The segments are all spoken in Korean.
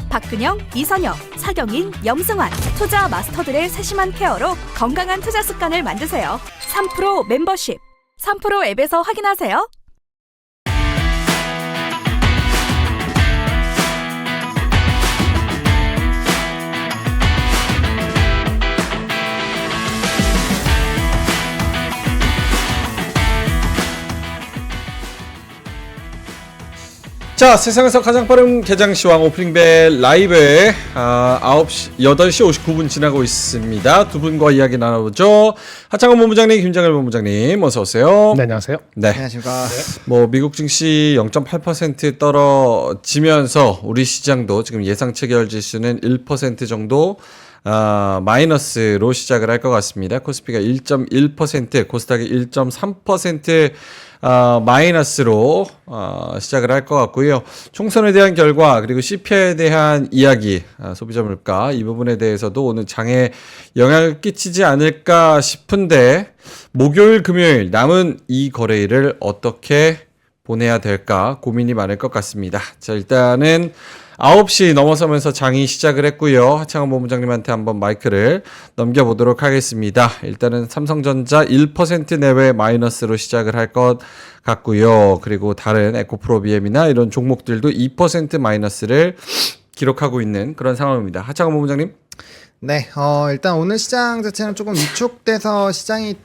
박근영, 이선영, 사경인, 염승환 투자 마스터들의 세심한 케어로 건강한 투자 습관을 만드세요. 3프로 멤버십 3프로 앱에서 확인하세요. 자, 세상에서 가장 빠른 개장시황 오프닝벨 라이브에 8시 59분 지나고 있습니다. 두 분과 이야기 나눠보죠. 하창원 본부장님, 김장일 본부장님, 어서오세요. 네, 안녕하세요. 네. 안녕하십니까. 뭐 미국 증시 0.8% 떨어지면서 우리 시장도 지금 예상 체결 지수는 1% 정도 마이너스로 시작을 할 것 같습니다. 코스피가 1.1%, 코스닥이 1.3% 마이너스로 시작을 할 것 같고요. 총선에 대한 결과 그리고 CPI에 대한 이야기, 소비자 물가 이 부분에 대해서도 오늘 장에 영향을 끼치지 않을까 싶은데 목요일, 금요일 남은 이 거래일을 어떻게 보내야 될까 고민이 많을 것 같습니다. 자, 일단은 9시 넘어서면서 장이 시작을 했고요. 하창원 본부장님한테 한번 마이크를 넘겨보도록 하겠습니다. 일단은 삼성전자 1% 내외 마이너스로 시작을 할 것 같고요. 그리고 다른 에코프로비엠이나 이런 종목들도 2% 마이너스를 기록하고 있는 그런 상황입니다. 하창원 본부장님. 네, 일단 오늘 시장 자체는 조금 위축돼서 시장이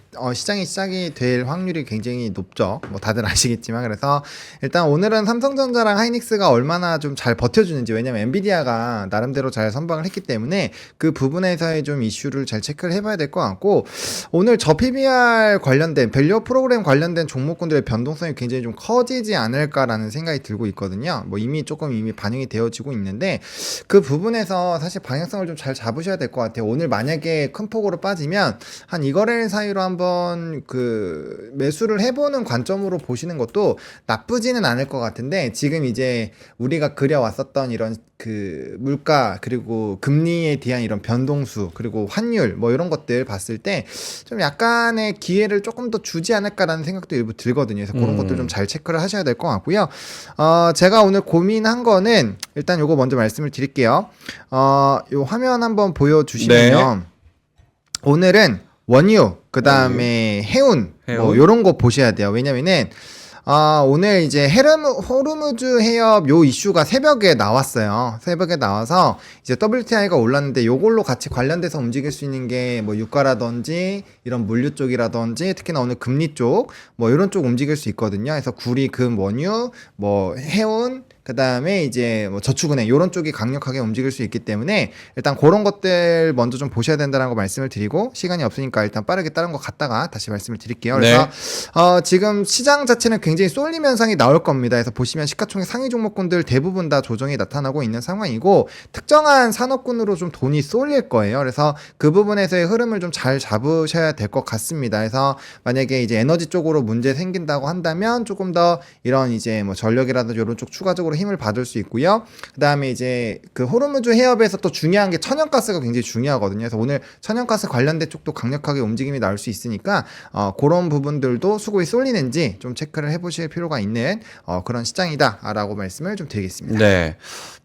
시작이 될 확률이 굉장히 높죠. 뭐 다들 아시겠지만. 그래서 일단 오늘은 삼성전자랑 하이닉스가 얼마나 좀 잘 버텨주는지, 왜냐면 엔비디아가 나름대로 잘 선방을 했기 때문에 그 부분에서의 좀 이슈를 잘 체크를 해봐야 될 것 같고, 오늘 저 PBR 관련된 밸류 프로그램 관련된 종목군들의 변동성이 굉장히 좀 커지지 않을까라는 생각이 들고 있거든요. 뭐 이미 반영이 되어지고 있는데 그 부분에서 사실 방향성을 좀 잘 잡으셔야 될 것 같아요. 오늘 만약에 큰 폭으로 빠지면 한 이거래일 사이로 한번 그 매수를 해보는 관점으로 보시는 것도 나쁘지는 않을 것 같은데, 지금 이제 우리가 그려왔었던 이런 그 물가 그리고 금리에 대한 이런 변동수 그리고 환율 뭐 이런 것들 봤을 때 좀 약간의 기회를 조금 더 주지 않을까라는 생각도 일부 들거든요. 그래서 그런 것들 좀 잘 체크를 하셔야 될 것 같고요. 제가 오늘 고민한 거는 일단 요거 먼저 말씀을 드릴게요. 요 화면 한번 보여주시면요. 네. 오늘은 원유, 그 다음에 해운, 뭐 요런 거 보셔야 돼요. 왜냐면은 오늘 이제 호르무즈 해협 요 이슈가 새벽에 나왔어요. 새벽에 나와서 이제 WTI가 올랐는데 요걸로 같이 관련돼서 움직일 수 있는 게 뭐 유가라든지 이런 물류 쪽이라든지 특히나 오늘 금리 쪽 뭐 이런 쪽 움직일 수 있거든요. 그래서 구리, 금, 원유, 뭐 해운, 그 다음에 이제 뭐 저축은행 요런 쪽이 강력하게 움직일 수 있기 때문에 일단 그런 것들 먼저 좀 보셔야 된다는 거 말씀을 드리고, 시간이 없으니까 일단 빠르게 다른 거 갔다가 다시 말씀을 드릴게요. 그래서 네. 지금 시장 자체는 굉장히 쏠림 현상이 나올 겁니다. 그래서 보시면 시가총액 상위 종목군들 대부분 다 조정이 나타나고 있는 상황이고, 특정한 산업군으로 좀 돈이 쏠릴 거예요. 그래서 그 부분에서의 흐름을 좀 잘 잡으셔야 될 것 같습니다. 그래서 만약에 이제 에너지 쪽으로 문제 생긴다고 한다면 조금 더 이런 이제 뭐 전력이라든지 이런 쪽 추가적으로 힘을 받을 수 있고요. 그 다음에 이제 그 호르무즈 해협에서 또 중요한 게 천연가스가 굉장히 중요하거든요. 그래서 오늘 천연가스 관련된 쪽도 강력하게 움직임이 나올 수 있으니까 그런 부분들도 수급이 쏠리는지 좀 체크를 해보실 필요가 있는 그런 시장이다라고 말씀을 좀 드리겠습니다. 네,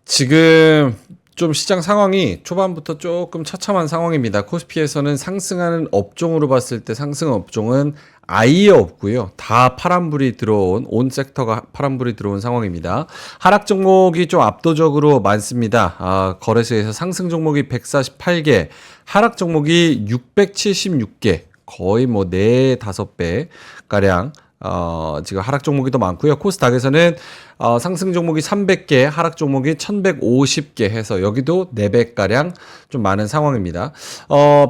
지금 좀 시장 상황이 초반부터 조금 처참한 상황입니다. 코스피에서는 상승하는 업종으로 봤을 때 상승 업종은 아예 없고요. 다 파란불이 들어온, 온 섹터가 파란불이 들어온 상황입니다. 하락 종목이 좀 압도적으로 많습니다. 거래소에서 상승 종목이 148개, 하락 종목이 676개, 거의 뭐 4, 5배 가량 지금 하락 종목이 더 많고요. 코스닥에서는 상승 종목이 300개, 하락 종목이 1150개 해서 여기도 4배가량 좀 많은 상황입니다.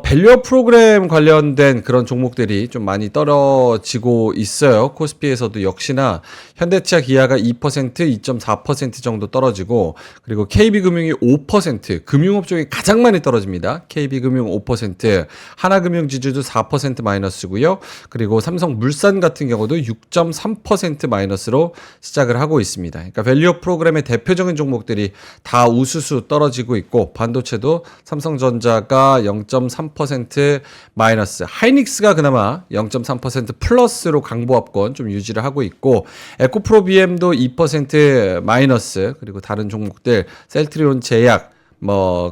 밸류업 프로그램 관련된 그런 종목들이 좀 많이 떨어지고 있어요. 코스피에서도 역시나 현대차 기아가 2%, 2.4% 정도 떨어지고, 그리고 KB금융이 5%, 금융업종이 가장 많이 떨어집니다. KB금융 5%, 하나금융지주도 4% 마이너스고요. 그리고 삼성물산 같은 경우도 6.3% 마이너스로 시작을 하고 있습니다. 있습니다. 그러니까 밸류업 프로그램의 대표적인 종목들이 다 우수수 떨어지고 있고 반도체도 삼성전자가 0.3% 마이너스, 하이닉스가 그나마 0.3% 플러스로 강보합권 좀 유지를 하고 있고 에코프로비엠도 2% 마이너스, 그리고 다른 종목들 셀트리온 제약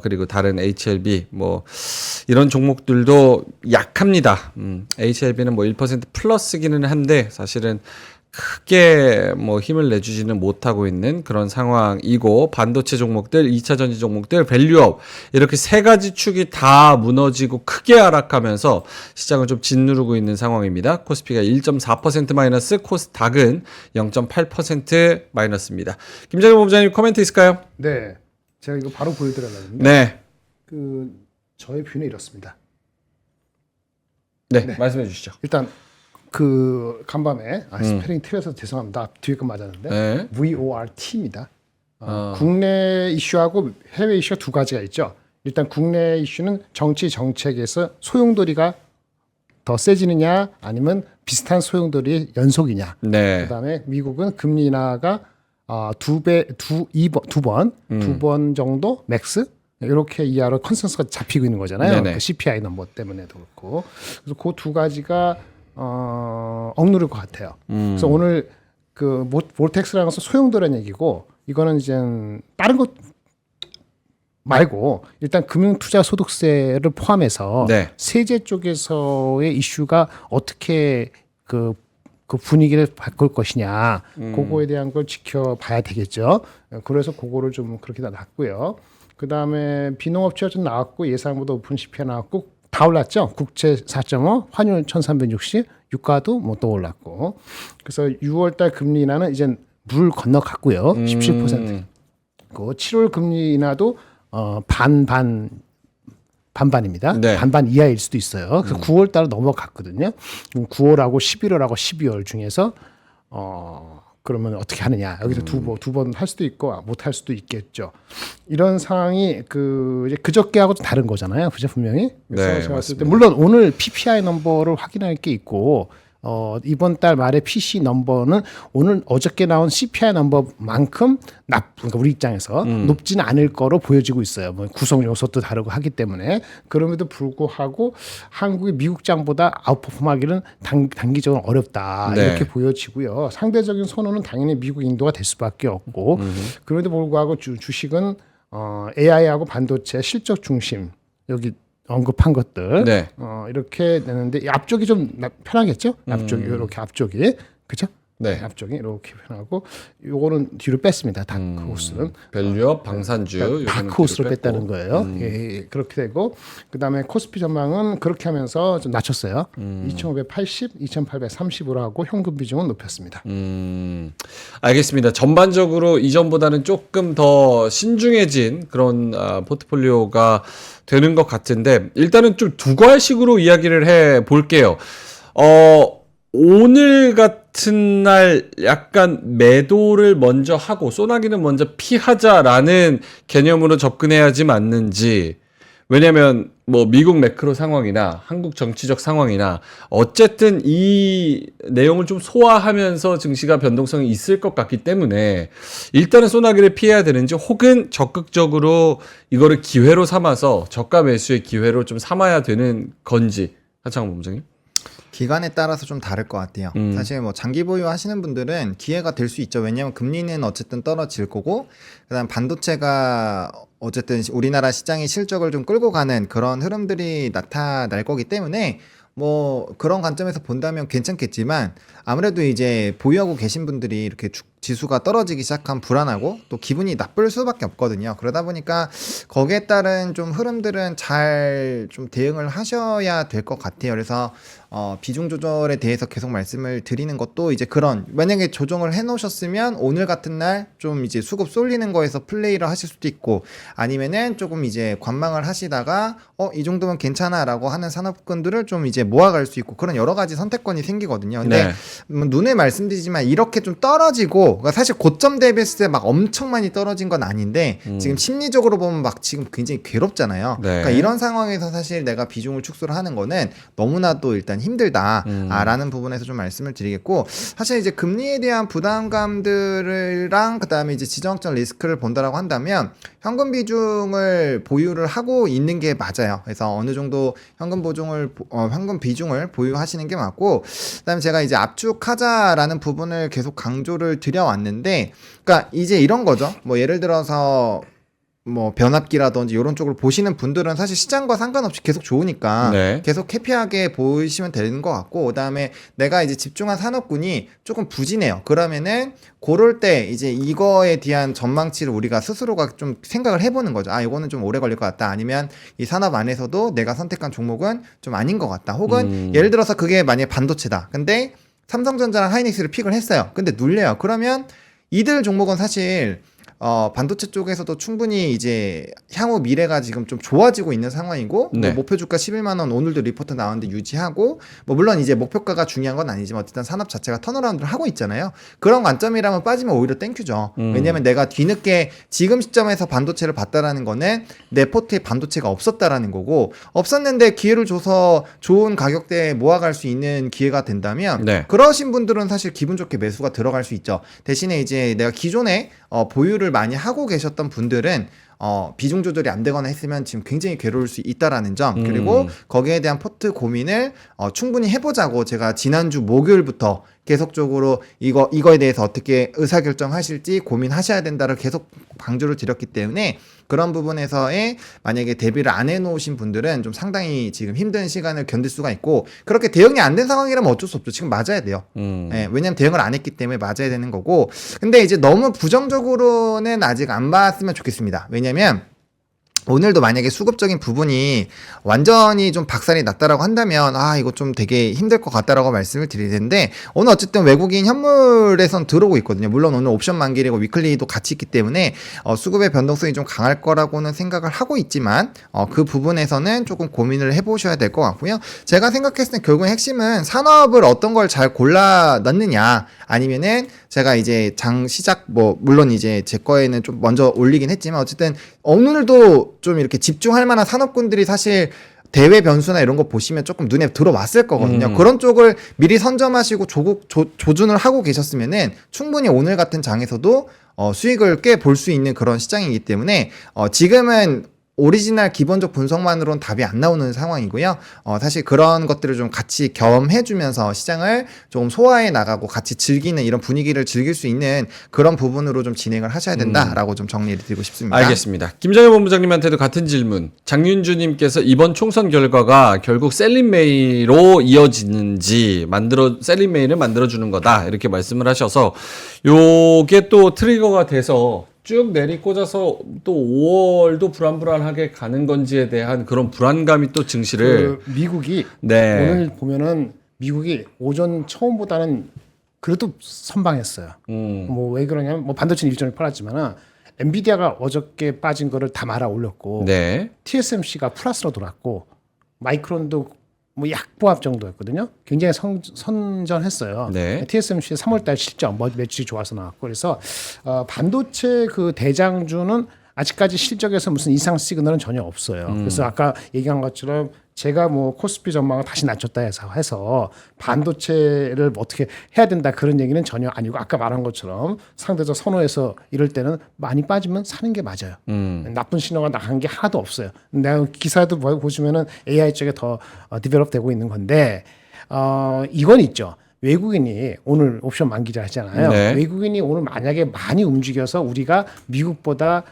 그리고 다른 HLB 이런 종목들도 약합니다. HLB는 1% 플러스기는 한데 사실은 크게 힘을 내주지는 못하고 있는 그런 상황이고, 반도체 종목들, 2차 전지 종목들, 밸류업 이렇게 세 가지 축이 다 무너지고 크게 하락하면서 시장을 좀 짓누르고 있는 상황입니다. 코스피가 1.4% 마이너스, 코스닥은 0.8% 마이너스입니다. 김정일 본부장님 코멘트 있을까요? 네, 제가 이거 바로 보여드리려는데 네. 저의 뷰는 이렇습니다. 네, 말씀해 주시죠. 일단 간밤에 스페링 틀려서 죄송합니다. 뒤에 거 맞았는데 네. VORT입니다. 국내 이슈하고 해외 이슈가 두 가지가 있죠. 일단 국내 이슈는 정치 정책에서 소용돌이가 더 세지느냐 아니면 비슷한 소용돌이 연속이냐. 네. 그다음에 미국은 금리 인하가 두 번 정도 맥스 이렇게 이하로 컨센서스가 잡히고 있는 거잖아요. 그 CPI 넘버 때문에도 그렇고. 그래서 그 두 가지가 억누를 것 같아요. 그래서 오늘 볼텍스라는 것은 소용돌이라는 얘기고, 이거는 이제 다른 것 말고 일단 금융투자소득세를 포함해서 네. 세제 쪽에서의 이슈가 어떻게 그 분위기를 바꿀 것이냐, 그거에 대한 걸 지켜봐야 되겠죠. 그래서 그거를 좀 그렇게 다 놨고요. 그 다음에 비농업체가 좀 나왔고, 예상보다 오픈 CPI 나왔고, 다 올랐죠. 국채 4.5, 환율 1360, 유가도 또 올랐고. 그래서 6월달 금리 인하는 이제 물 건너갔고요. 17%. 그 7월 금리 인하도 반반입니다. 네. 반반 이하일 수도 있어요. 그래서 9월달 넘어갔거든요. 9월하고 11월하고 12월 중에서 그러면 어떻게 하느냐. 여기서 두 번 할 수도 있고 못 할 수도 있겠죠. 이런 상황이 이제 그저께하고 좀 다른 거잖아요. 그죠, 분명히. 그래서 네, 제가 봤을 때 맞습니다. 물론 오늘 PPI 넘버를 확인할 게 있고, 이번 달 말에 PC 넘버는 오늘 어저께 나온 CPI 넘버만큼 그러니까 우리 입장에서 높지는 않을 거로 보여지고 있어요. 구성 요소도 다르고 하기 때문에. 그럼에도 불구하고 한국이 미국장보다 아웃퍼폼하기는 단기적으로 어렵다. 네. 이렇게 보여지고요. 상대적인 선호는 당연히 미국 인도가 될 수밖에 없고, 그럼에도 불구하고 주식은 AI하고 반도체 실적 중심, 여기 언급한 것들 네. 이렇게 되는데, 이 앞쪽이 좀 편하겠죠? 앞쪽이 이렇게 앞쪽이, 그렇죠? 네. 앞쪽이 이렇게 편하고, 요거는 뒤로 뺐습니다. 다크호스는 밸류업, 방산주 요거는 다크호스로 뒤로 뺐다는 뺐고. 거예요. 예, 그렇게 되고, 그 다음에 코스피 전망은 그렇게 하면서 좀 낮췄어요. 2,580, 2,830으로 하고 현금 비중은 높였습니다. 알겠습니다. 전반적으로 이전보다는 조금 더 신중해진 그런 포트폴리오가 되는 것 같은데, 일단은 좀 두 과식으로 이야기를 해 볼게요. 오늘 같은 날 약간 매도를 먼저 하고 소나기는 먼저 피하자라는 개념으로 접근해야지 맞는지, 왜냐면 미국 매크로 상황이나 한국 정치적 상황이나 어쨌든 이 내용을 좀 소화하면서 증시가 변동성이 있을 것 같기 때문에 일단은 소나기를 피해야 되는지, 혹은 적극적으로 이거를 기회로 삼아서 저가 매수의 기회로 좀 삼아야 되는 건지, 하창원 본부장님. 기간에 따라서 좀 다를 것 같아요. 사실 장기 보유 하시는 분들은 기회가 될 수 있죠. 왜냐하면 금리는 어쨌든 떨어질 거고, 그다음 반도체가 어쨌든 우리나라 시장의 실적을 좀 끌고 가는 그런 흐름들이 나타날 거기 때문에 그런 관점에서 본다면 괜찮겠지만, 아무래도 이제 보유하고 계신 분들이 이렇게 지수가 떨어지기 시작하면 불안하고 또 기분이 나쁠 수밖에 없거든요. 그러다 보니까 거기에 따른 좀 흐름들은 잘 좀 대응을 하셔야 될 것 같아요. 그래서 비중 조절에 대해서 계속 말씀을 드리는 것도, 이제 만약에 조정을 해 놓으셨으면 오늘 같은 날 좀 이제 수급 쏠리는 거에서 플레이를 하실 수도 있고, 아니면은 조금 이제 관망을 하시다가 이 정도면 괜찮아 라고 하는 산업군들을 좀 이제 모아갈 수 있고, 그런 여러 가지 선택권이 생기거든요. 근데 네. 눈에 말씀드리지만 이렇게 좀 떨어지고 그러니까 사실 고점 대비했을 때 막 엄청 많이 떨어진 건 아닌데 지금 심리적으로 보면 막 지금 굉장히 괴롭잖아요. 네. 그러니까 이런 상황에서 사실 내가 비중을 축소를 하는 거는 너무나도 일단 힘들다라는 부분에서 좀 말씀을 드리겠고, 사실 이제 금리에 대한 부담감들이랑 그다음에 이제 지정학적 리스크를 본다라고 한다면 현금 비중을 보유를 하고 있는 게 맞아요. 그래서 어느 정도 현금 비중을 보유하시는 게 맞고, 그다음에 제가 이제 압축하자라는 부분을 계속 강조를 드려왔는데, 그러니까 이제 이런 거죠. 뭐 예를 들어서 뭐 변압기라든지 이런 쪽을 보시는 분들은 사실 시장과 상관없이 계속 좋으니까 네. 계속 해피하게 보시면 되는 것 같고, 그다음에 내가 이제 집중한 산업군이 조금 부진해요. 그러면은 그럴 때 이제 이거에 대한 전망치를 우리가 스스로가 좀 생각을 해보는 거죠. 아, 이거는 좀 오래 걸릴 것 같다. 아니면 이 산업 안에서도 내가 선택한 종목은 좀 아닌 것 같다. 혹은 예를 들어서 그게 만약에 반도체다. 근데 삼성전자랑 하이닉스를 픽을 했어요. 근데 눌려요. 그러면 이들 종목은 사실 반도체 쪽에서도 충분히 이제 향후 미래가 지금 좀 좋아지고 있는 상황이고, 네. 뭐 목표 주가 11만 원 오늘도 리포트 나왔는데 유지하고, 뭐 물론 이제 목표가가 중요한 건 아니지만 어쨌든 산업 자체가 턴어라운드를 하고 있잖아요. 그런 관점이라면 빠지면 오히려 땡큐죠. 왜냐면 내가 뒤늦게 지금 시점에서 반도체를 봤다라는 거는 내 포트에 반도체가 없었다라는 거고, 없었는데 기회를 줘서 좋은 가격대에 모아갈 수 있는 기회가 된다면 네. 그러신 분들은 사실 기분 좋게 매수가 들어갈 수 있죠. 대신에 이제 내가 기존에 보유를 많이 하고 계셨던 분들은 비중 조절이 안 되거나 했으면 지금 굉장히 괴로울 수 있다라는 점, 그리고 거기에 대한 포트 고민을 충분히 해보자고 제가 지난주 목요일부터 계속적으로 이거에 대해서 어떻게 의사결정하실지 고민하셔야 된다를 계속 강조를 드렸기 때문에, 그런 부분에서의 만약에 대비를 안 해놓으신 분들은 좀 상당히 지금 힘든 시간을 견딜 수가 있고, 그렇게 대응이 안 된 상황이라면 어쩔 수 없죠. 지금 맞아야 돼요. 예, 왜냐면 대응을 안 했기 때문에 맞아야 되는 거고, 근데 이제 너무 부정적으로는 아직 안 봤으면 좋겠습니다. 왜냐면 오늘도 만약에 수급적인 부분이 완전히 좀 박살이 났다라고 한다면 이거 좀 되게 힘들 것 같다라고 말씀을 드릴 텐데, 오늘 어쨌든 외국인 현물에선 들어오고 있거든요. 물론 오늘 옵션 만기이고 위클리도 같이 있기 때문에 수급의 변동성이 좀 강할 거라고는 생각을 하고 있지만 그 부분에서는 조금 고민을 해보셔야 될 것 같고요. 제가 생각했을 때 결국 핵심은 산업을 어떤 걸 잘 골라 넣느냐, 아니면은 제가 이제 장 시작 뭐 물론 이제 제 거에는 좀 먼저 올리긴 했지만 어쨌든 오늘도 좀 이렇게 집중할 만한 산업군들이 사실 대외 변수나 이런 거 보시면 조금 눈에 들어왔을 거거든요. 그런 쪽을 미리 선점하시고 조준을 하고 계셨으면은 충분히 오늘 같은 장에서도 수익을 꽤 볼 수 있는 그런 시장이기 때문에 지금은 오리지널 기본적 분석만으로는 답이 안 나오는 상황이고요. 사실 그런 것들을 좀 같이 경험해주면서 시장을 조금 소화해 나가고 같이 즐기는 이런 분위기를 즐길 수 있는 그런 부분으로 좀 진행을 하셔야 된다라고 좀 정리를 드리고 싶습니다. 알겠습니다. 김정일 본부장님한테도 같은 질문. 장윤주님께서 이번 총선 결과가 결국 셀린메이로 이어지는지 셀린메이를 만들어주는 거다 이렇게 말씀을 하셔서, 요게 또 트리거가 돼서 쭉 내리꽂아서 또 5월도 불안불안하게 가는 건지에 대한 그런 불안감이 또 증시를 미국이 네. 오늘 보면은 미국이 오전 처음보다는 그래도 선방했어요. 뭐 왜 그러냐면 뭐 반도체는 일정이 팔았지만은 엔비디아가 어저께 빠진 거를 다 말아 올렸고, 네. TSMC가 플러스로 돌았고, 마이크론도 뭐 약보합 정도였거든요. 굉장히 선전했어요. 네. TSMC 3월달 실적 매출이 좋아서 나왔고, 그래서 반도체 그 대장주는 아직까지 실적에서 무슨 이상 시그널은 전혀 없어요. 그래서 아까 얘기한 것처럼 제가 뭐 코스피 전망을 다시 낮췄다 해서 반도체를 어떻게 해야 된다 그런 얘기는 전혀 아니고, 아까 말한 것처럼 상대적 선호에서 이럴 때는 많이 빠지면 사는 게 맞아요. 나쁜 신호가 나간 게 하나도 없어요. 내가 기사도 보시면은 AI 쪽에 더 디벨롭 되고 있는 건데, 이건 있죠. 외국인이 오늘 옵션 만기자 하잖아요. 네. 외국인이 오늘 만약에 많이 움직여서 우리가 미국보다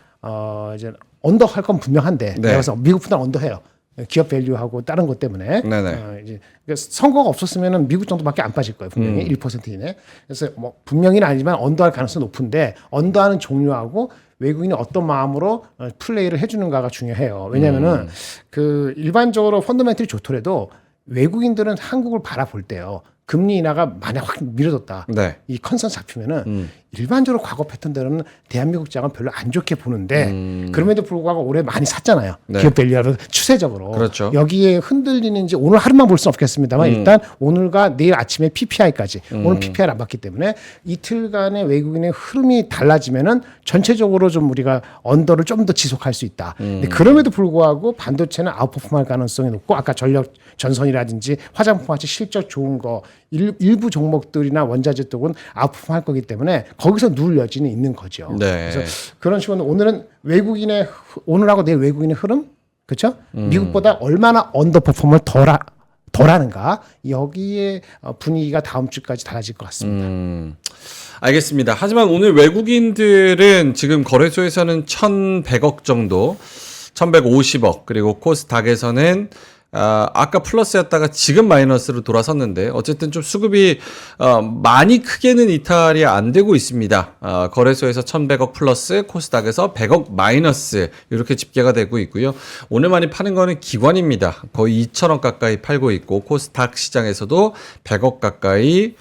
이제 언더 할 건 분명한데, 네. 내가 그래서 미국보다 언더해요. 기업 밸류하고 다른 것 때문에. 네네. 이제 그러니까 선거가 없었으면은 미국 정도밖에 안 빠질 거예요. 분명히 1% 이내. 그래서 뭐 분명히는 아니지만 언더할 가능성이 높은데, 언더하는 종류하고 외국인이 어떤 마음으로 플레이를 해주는가가 중요해요. 왜냐하면은 그 일반적으로 펀더멘털이 좋더라도 외국인들은 한국을 바라볼 때요, 금리 인하가 만약 확 미뤄졌다. 네. 이 컨센서스 잡히면은 일반적으로 과거 패턴대로는 대한민국 장은 별로 안 좋게 보는데 그럼에도 불구하고 올해 많이 샀잖아요. 네. 기업 밸류를 추세적으로. 그렇죠. 여기에 흔들리는지 오늘 하루만 볼 수는 없겠습니다만 일단 오늘과 내일 아침에 PPI까지 오늘 PPI를 안 봤기 때문에 이틀간의 외국인의 흐름이 달라지면은 전체적으로 좀 우리가 언더를 좀 더 지속할 수 있다. 근데 그럼에도 불구하고 반도체는 아웃퍼폼할 가능성이 높고 아까 전력 전선이라든지 화장품 같이 실적 좋은 거 일부 종목들이나 원자재 쪽은 아웃퍼폼할 거기 때문에 거기서 누울 여지는 있는 거죠. 네. 그래서 그런 식으로 오늘은 외국인의 오늘하고 내일 외국인의 흐름 그렇죠? 미국보다 얼마나 언더퍼폼을 덜하는가 여기에 분위기가 다음 주까지 달라질 것 같습니다. 알겠습니다. 하지만 오늘 외국인들은 지금 거래소에서는 1,100억 정도, 1,150억, 그리고 코스닥에서는 아까 플러스였다가 지금 마이너스로 돌아섰는데 어쨌든 좀 수급이 많이 크게는 이탈이 안 되고 있습니다. 거래소에서 1,100억 플러스, 코스닥에서 100억 마이너스 이렇게 집계가 되고 있고요. 오늘 많이 파는 거는 기관입니다. 거의 2,000억 가까이 팔고 있고 코스닥 시장에서도 100억 가까이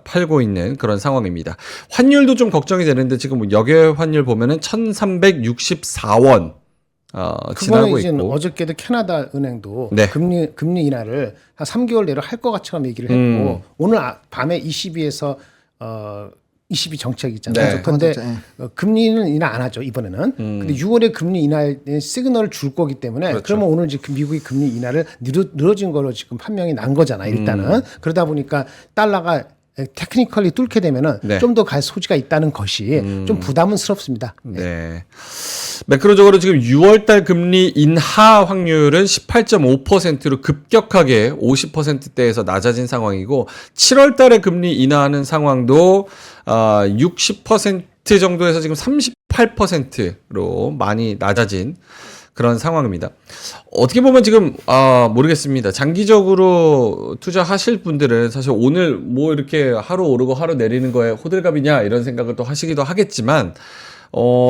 팔고 있는 그런 상황입니다. 환율도 좀 걱정이 되는데 지금 역외 환율 보면은 1,364원 지나고 이제 있고 어저께도 캐나다 은행도 네. 금리 인하를 한 3개월 내로 할 것 같처럼 얘기를 했고 오늘 밤에 22에서 22 정책 있잖아요. 네. 그런데 맞았죠. 금리는 인하 안 하죠 이번에는. 근데 6월에 금리 인하의 시그널을 줄 거기 때문에 그렇죠. 그러면 오늘 지금 미국이 금리 인하를 늘어진 걸로 지금 판명이 난 거잖아 일단은. 그러다 보니까 달러가 테크니컬리 뚫게 되면은 네. 좀 더 갈 소지가 있다는 것이 좀 부담스럽습니다. 네. 매크로적으로 지금 6월달 금리 인하 확률은 18.5%로 급격하게 50%대에서 낮아진 상황이고 7월달에 금리 인하하는 상황도 60% 정도에서 지금 38%로 많이 낮아진 그런 상황입니다. 어떻게 보면 지금 모르겠습니다. 장기적으로 투자하실 분들은 사실 오늘 뭐 이렇게 하루 오르고 하루 내리는 거에 호들갑이냐 이런 생각을 또 하시기도 하겠지만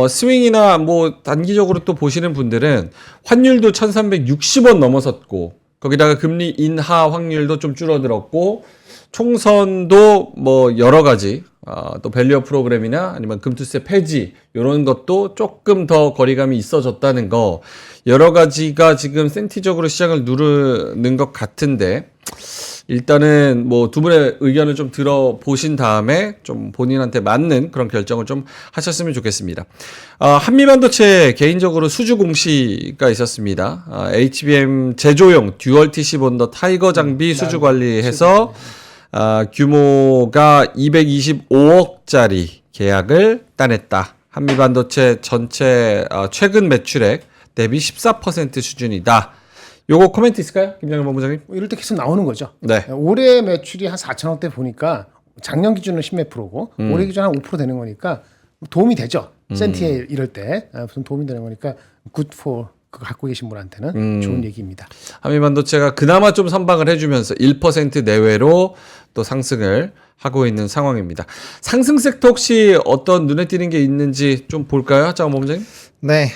스윙이나 뭐 단기적으로 또 보시는 분들은 환율도 1,360원 넘어섰고 거기다가 금리 인하 확률도 좀 줄어들었고 총선도 뭐 여러 가지 또 밸류업 프로그램이나 아니면 금투세 폐지 이런 것도 조금 더 거리감이 있어졌다는 거 여러 가지가 지금 센티적으로 시장을 누르는 것 같은데 일단은 뭐 두 분의 의견을 좀 들어보신 다음에 좀 본인한테 맞는 그런 결정을 좀 하셨으면 좋겠습니다. 한미반도체 개인적으로 수주 공시가 있었습니다. HBM 제조용 듀얼 TC 본더 타이거 장비 수주 관리해서 규모가 225억짜리 계약을 따냈다. 한미반도체 전체 최근 매출액 대비 14% 수준이다. 요거 코멘트 있을까요? 김장현 본부장님? 이럴 때 계속 나오는 거죠. 네. 올해 매출이 한 4천억대 보니까 작년 기준으로 10몇 프로고 올해 기준 한 5% 되는 거니까 도움이 되죠. 센티에 이럴 때 무슨 도움이 되는 거니까 good for 그거 갖고 계신 분한테는 좋은 얘기입니다. 한미반도체가 그나마 좀 선방을 해주면서 1% 내외로 또 상승을 하고 있는 상황입니다. 상승 섹터 혹시 어떤 눈에 띄는 게 있는지 좀 볼까요? 장원 본부장님? 네,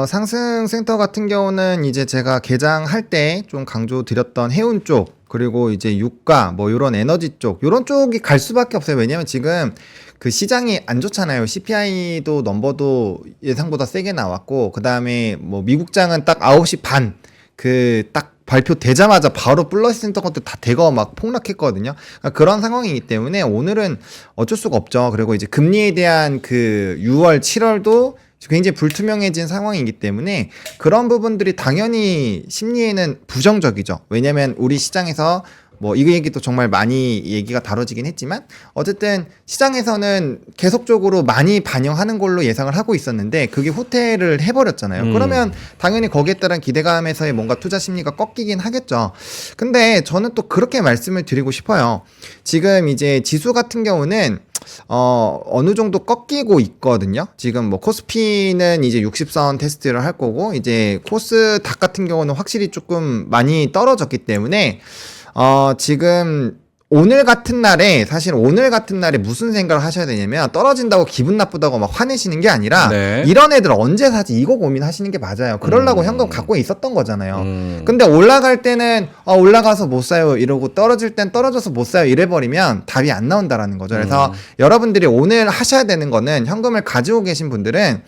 상승 센터 같은 경우는 이제 제가 개장할 때 좀 강조 드렸던 해운 쪽, 그리고 이제 유가, 뭐 요런 에너지 쪽, 요런 쪽이 갈 수밖에 없어요. 왜냐면 지금 그 시장이 안 좋잖아요. CPI도 넘버도 예상보다 세게 나왔고, 그 다음에 뭐 미국장은 딱 9시 반, 그 딱 발표되자마자 바로 플러스 센터 것도 다 대거 막 폭락했거든요. 그러니까 그런 상황이기 때문에 오늘은 어쩔 수가 없죠. 그리고 이제 금리에 대한 그 6월, 7월도 굉장히 불투명해진 상황이기 때문에 그런 부분들이 당연히 심리에는 부정적이죠. 왜냐면 우리 시장에서 뭐 이 얘기도 정말 많이 얘기가 다뤄지긴 했지만 어쨌든 시장에서는 계속적으로 많이 반영하는 걸로 예상을 하고 있었는데 그게 후퇴를 해버렸잖아요. 그러면 당연히 거기에 따른 기대감에서의 뭔가 투자 심리가 꺾이긴 하겠죠. 근데 저는 또 그렇게 말씀을 드리고 싶어요. 지금 이제 지수 같은 경우는 어느 정도 꺾이고 있거든요. 지금 뭐 코스피는 이제 60선 테스트를 할 거고 이제 코스닥 같은 경우는 확실히 조금 많이 떨어졌기 때문에 지금 오늘 같은 날에 사실 오늘 같은 날에 무슨 생각을 하셔야 되냐면 떨어진다고 기분 나쁘다고 막 화내시는 게 아니라 네. 이런 애들 언제 사지 이거 고민하시는 게 맞아요. 그러려고 현금 갖고 있었던 거잖아요. 음. 근데 올라갈 때는 올라가서 못 사요 이러고 떨어질 땐 떨어져서 못 사요 이래버리면 답이 안 나온다라는 거죠. 그래서 여러분들이 오늘 하셔야 되는 거는 현금을 가지고 계신 분들은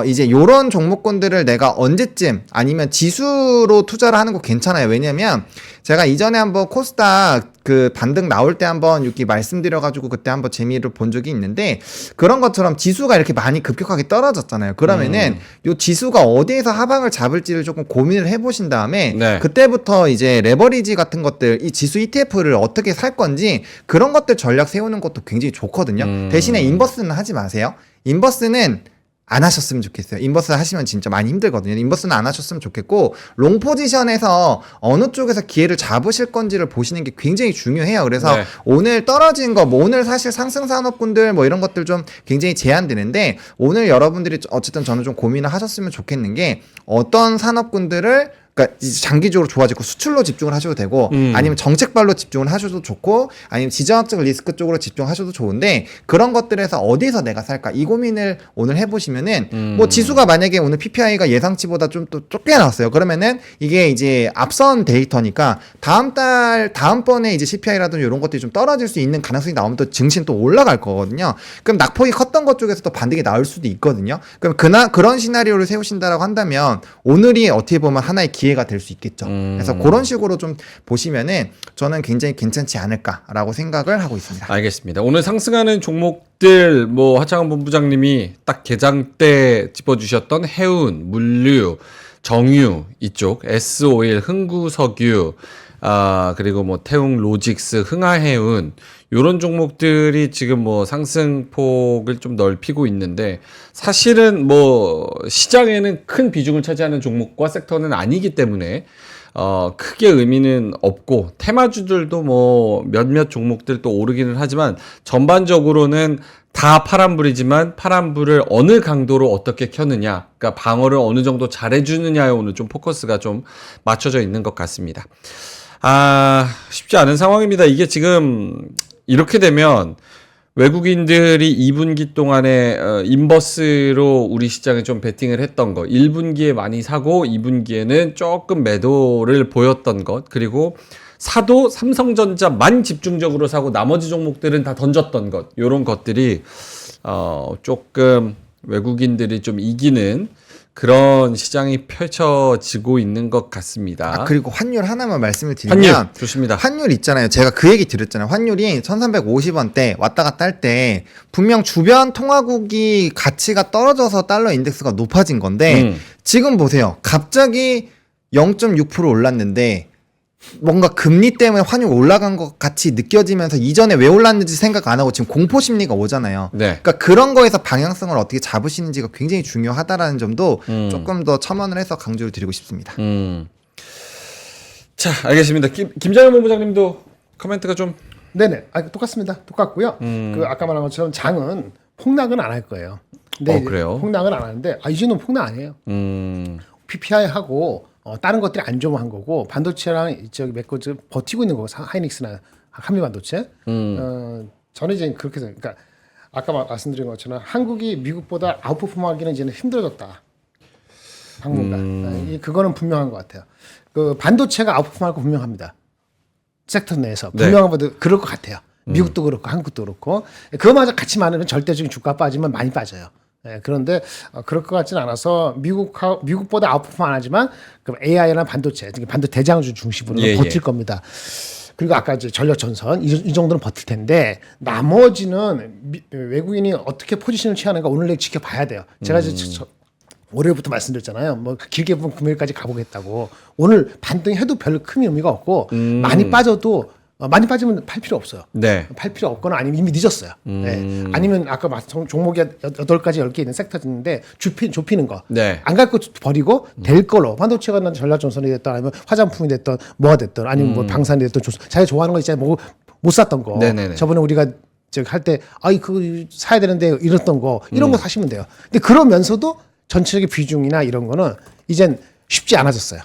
이제 요런 종목군들을 내가 언제쯤 아니면 지수로 투자를 하는 거 괜찮아요. 왜냐면 제가 이전에 한번 코스닥 그 반등 나올 때 한번 이렇게 말씀드려가지고 그때 한번 재미를 본 적이 있는데 그런 것처럼 지수가 이렇게 많이 급격하게 떨어졌잖아요. 그러면은 요 지수가 어디에서 하방을 잡을지를 조금 고민을 해보신 다음에 네. 그때부터 이제 레버리지 같은 것들 이 지수 ETF를 어떻게 살 건지 그런 것들 전략 세우는 것도 굉장히 좋거든요. 대신에 인버스는 하지 마세요. 인버스는 안 하셨으면 좋겠어요. 인버스 하시면 진짜 많이 힘들거든요. 인버스는 안 하셨으면 좋겠고 롱 포지션에서 어느 쪽에서 기회를 잡으실 건지를 보시는 게 굉장히 중요해요. 그래서 네. 오늘 떨어진 거, 뭐 오늘 사실 상승 산업군들 뭐 이런 것들 좀 굉장히 제한되는데 오늘 여러분들이 어쨌든 저는 좀 고민을 하셨으면 좋겠는 게 어떤 산업군들을 그러니까 장기적으로 좋아지고 수출로 집중을 하셔도 되고 아니면 정책발로 집중을 하셔도 좋고 아니면 지정학적 리스크 쪽으로 집중하셔도 좋은데 그런 것들에서 어디서 내가 살까 이 고민을 오늘 해보시면은 뭐 지수가 만약에 오늘 PPI가 예상치보다 좀 또 좁게 나왔어요. 그러면은 이게 이제 앞선 데이터니까 다음번에 이제 CPI라든지 이런 것들이 좀 떨어질 수 있는 가능성이 나오면 또 증시는 또 올라갈 거거든요. 그럼 낙폭이 컸던 것 쪽에서 또 반등이 나올 수도 있거든요. 그럼 그런 시나리오를 세우신다라고 한다면 오늘이 어떻게 보면 하나의 기회가 될 수 있겠죠. 그래서 그런 식으로 좀 보시면은 저는 굉장히 괜찮지 않을까라고 생각을 하고 있습니다. 알겠습니다. 오늘 상승하는 종목들 뭐 하창원 본부장님이 딱 개장 때 짚어주셨던 해운, 물류, 정유 이쪽, S오일, 흥구석유, 그리고 뭐 태웅 로직스, 흥하해운 요런 종목들이 지금 뭐 상승폭을 좀 넓히고 있는데 사실은 뭐 시장에는 큰 비중을 차지하는 종목과 섹터는 아니기 때문에 크게 의미는 없고 테마주들도 뭐 몇몇 종목들 또 오르기는 하지만 전반적으로는 다 파란불이지만 파란불을 어느 강도로 어떻게 켜느냐, 그러니까 방어를 어느 정도 잘해주느냐에 오늘 좀 포커스가 좀 맞춰져 있는 것 같습니다. 쉽지 않은 상황입니다. 이게 지금 이렇게 되면 외국인들이 2분기 동안에 인버스로 우리 시장에 좀 베팅을 했던 거 1분기에 많이 사고 2분기에는 조금 매도를 보였던 것 그리고 사도 삼성전자만 집중적으로 사고 나머지 종목들은 다 던졌던 것 요런 것들이 조금 외국인들이 좀 이기는 그런 시장이 펼쳐지고 있는 것 같습니다. 그리고 환율 하나만 말씀을 드리면 환율 좋습니다. 환율 있잖아요. 제가 그 얘기 드렸잖아요. 환율이 1350원대 왔다 갔다 할 때 분명 주변 통화국이 가치가 떨어져서 달러 인덱스가 높아진 건데 지금 보세요. 갑자기 0.6% 올랐는데 뭔가 금리 때문에 환율 올라간 것 같이 느껴지면서 이전에 왜 올랐는지 생각 안 하고 지금 공포 심리가 오잖아요. 네. 그러니까 그런 거에서 방향성을 어떻게 잡으시는지가 굉장히 중요하다라는 점도 조금 더 첨언을 해서 강조를 드리고 싶습니다. 자, 알겠습니다. 김장현 본부장님도 코멘트가 좀 네네. 똑같습니다. 똑같고요. 그 아까 말한 것처럼 장은 폭락은 안 할 거예요. 근데 이제 그래요? 폭락은 안 하는데 이제는 폭락 아니에요. PPI 하고 다른 것들이 안 좋은 한 거고 반도체랑 저기 몇거 버티고 있는 거고 하이닉스나 한미 반도체. 저는 이제 그렇게 생각. 그러니까 아까 말씀드린 것처럼 한국이 미국보다 아웃퍼폼하기는 이제는 힘들어졌다. 당분간. 그거는 분명한 것 같아요. 그 반도체가 아웃퍼폼할 거 분명합니다. 섹터 내에서 분명한 것도 그럴 것 같아요. 미국도 그렇고 한국도 그렇고 그거마저 같이 많으면 절대적인 주가 빠지면 많이 빠져요. 그런데 그럴 것 같지는 않아서 미국보다 아웃퍼폼 안 하지만 그럼 AI나 반도체, 대장주 중심으로 버틸 겁니다. 그리고 아까 이제 전력 전선 이 정도는 버틸 텐데 나머지는 외국인이 어떻게 포지션을 취하는가 오늘 내일 지켜봐야 돼요. 제가 이제 월요일부터 말씀드렸잖아요. 뭐 길게 보면 금요일까지 가보겠다고. 오늘 반등해도 별 큰 의미가 없고 많이 빠져도 많이 빠지면 팔 필요 없어요. 네. 팔 필요 없거나 아니면 이미 늦었어요. 네. 아니면 아까 종목이 8가지 10개 있는 섹터 있는데 좁히는 거. 네. 안 갈 거 버리고 될 걸로. 반도체가 전략전선이 됐든 아니면 화장품이 됐든 뭐가 됐든 아니면 뭐 방산이 됐든 자기가 좋아하는 거 있잖아요. 뭐 못 샀던 거. 네네네. 저번에 우리가 할 때 그거 사야 되는데 이랬던 거 이런 거 사시면 돼요. 근데 그러면서도 전체적인 비중이나 이런 거는 이젠 쉽지 않아졌어요.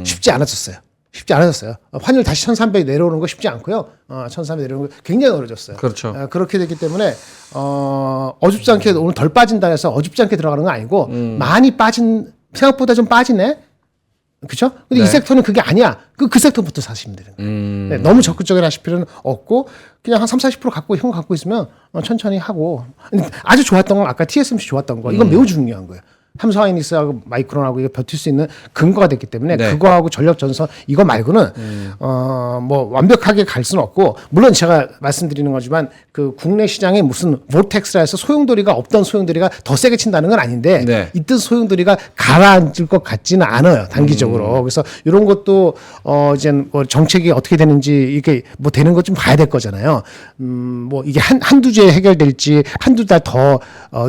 쉽지 않아졌어요. 쉽지 않아졌어요. 환율 다시 1,300 내려오는 거 쉽지 않고요. 1,300 내려오는 거 굉장히 어려졌어요. 그렇죠. 그렇게 됐기 때문에 어줍지 않게 오늘 덜 빠진다 해서 어줍지 않게 들어가는 건 아니고 많이 빠진 생각보다 좀 빠지네. 그렇죠? 근데 이 네. 섹터는 그게 아니야. 그 섹터부터 사시면 되는 거예요. 네, 너무 적극적으로 하실 필요는 없고 그냥 한 30-40% 갖고 형 갖고 있으면 천천히 하고 아주 좋았던 건 아까 TSMC 좋았던 거 이건 매우 중요한 거예요. 삼성하이닉스하고 마이크론하고 이거 버틸 수 있는 근거가 됐기 때문에 네. 그거하고 전력 전선 이거 말고는 뭐 완벽하게 갈 수는 없고 물론 제가 말씀드리는 거지만 그 국내 시장에 무슨 vortex라 해서 소용돌이가 없던 소용돌이가 더 세게 친다는 건 아닌데 네. 이때 소용돌이가 가라앉을 것 같지는 않아요 단기적으로. 그래서 이런 것도 이제 뭐 정책이 어떻게 되는지 이게 뭐 되는 것 좀 봐야 될 거잖아요. 뭐 이게 한두 주에 해결될지 한두 달 더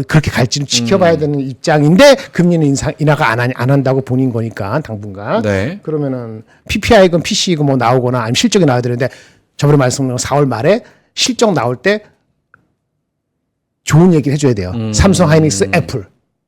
그렇게 갈지는 지켜봐야 되는 입장인데 금리는 인하가 안 한다고 본인 거니까 당분간. 네. 그러면은 PPI건 PC이건 뭐 나오거나 아니면 실적이 나와야 되는데 저번에 말씀드린 4월 말에 실적 나올 때 좋은 얘기를 해줘야 돼요. 삼성, 하이닉스, 애플.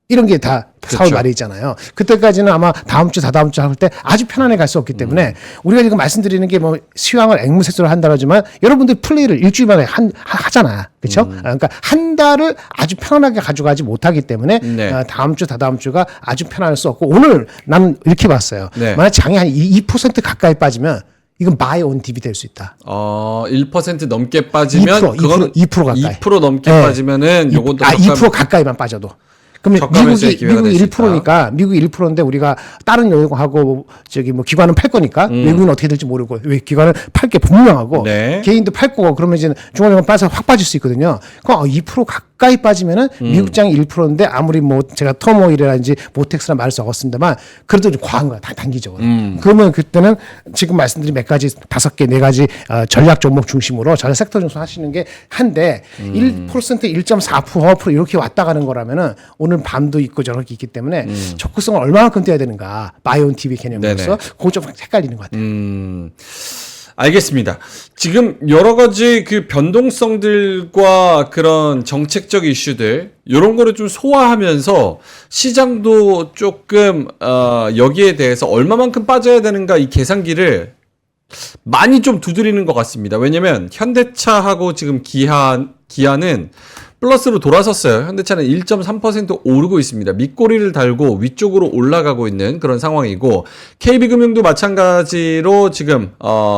이런 게 다 4월 말에 있잖아요. 그때까지는 아마 다음 주, 다다음 주 할 때 아주 편안하게 갈 수 없기 때문에 우리가 지금 말씀드리는 게 뭐 시황을 앵무새처럼 한다고 하지만 여러분들 플레이를 일주일 만에 하잖아. 그렇죠? 그러니까 한 달을 아주 편안하게 가져가지 못하기 때문에 네. 다음 주, 다다음 주가 아주 편안할 수 없고 오늘 나는 이렇게 봤어요. 네. 만약 장이 한 2% 가까이 빠지면 이건 buy on dip 될 수 있다. 1% 넘게 빠지면 2% 가까이. 2% 넘게 네. 빠지면 요것도 2% 가까이만 빠져도. 그러면 저가매수의 기회가 될 수 있다. 1%니까 미국이 1%인데 우리가 다른 여행하고 저기 뭐 기관은 팔 거니까 외국은 어떻게 될지 모르고 왜 기관은 팔 게 분명하고 네. 개인도 팔 거고 그러면 이제 중앙은행 빠져 확 빠질 수 있거든요. 그럼 2% 가까이 빠지면은 미국장이 1%인데 아무리 뭐 제가 터모일이라든지 모텍스라 말을 적었습니다만 그래도 좀 과한 거야 단기적으로. 그러면 그때는 지금 말씀드린 몇 가지 5개 4가지 전략 종목 중심으로 전략 섹터 중심 하시는 게 한데 1% 1.4% 이렇게 왔다 가는 거라면은 오늘 밤도 있고 저렇게 있기 때문에 적극성을 얼마만큼 떼야 되는가 바이온 TV 개념으로서 네네. 그거 좀 헷갈리는 것 같아요. 알겠습니다. 지금 여러 가지 그 변동성들과 그런 정책적 이슈들 이런 거를 좀 소화하면서 시장도 조금 여기에 대해서 얼마만큼 빠져야 되는가 이 계산기를 많이 좀 두드리는 것 같습니다. 왜냐면 현대차하고 지금 기아는 플러스로 돌아섰어요. 현대차는 1.3% 오르고 있습니다. 밑꼬리를 달고 위쪽으로 올라가고 있는 그런 상황이고 KB금융도 마찬가지로 지금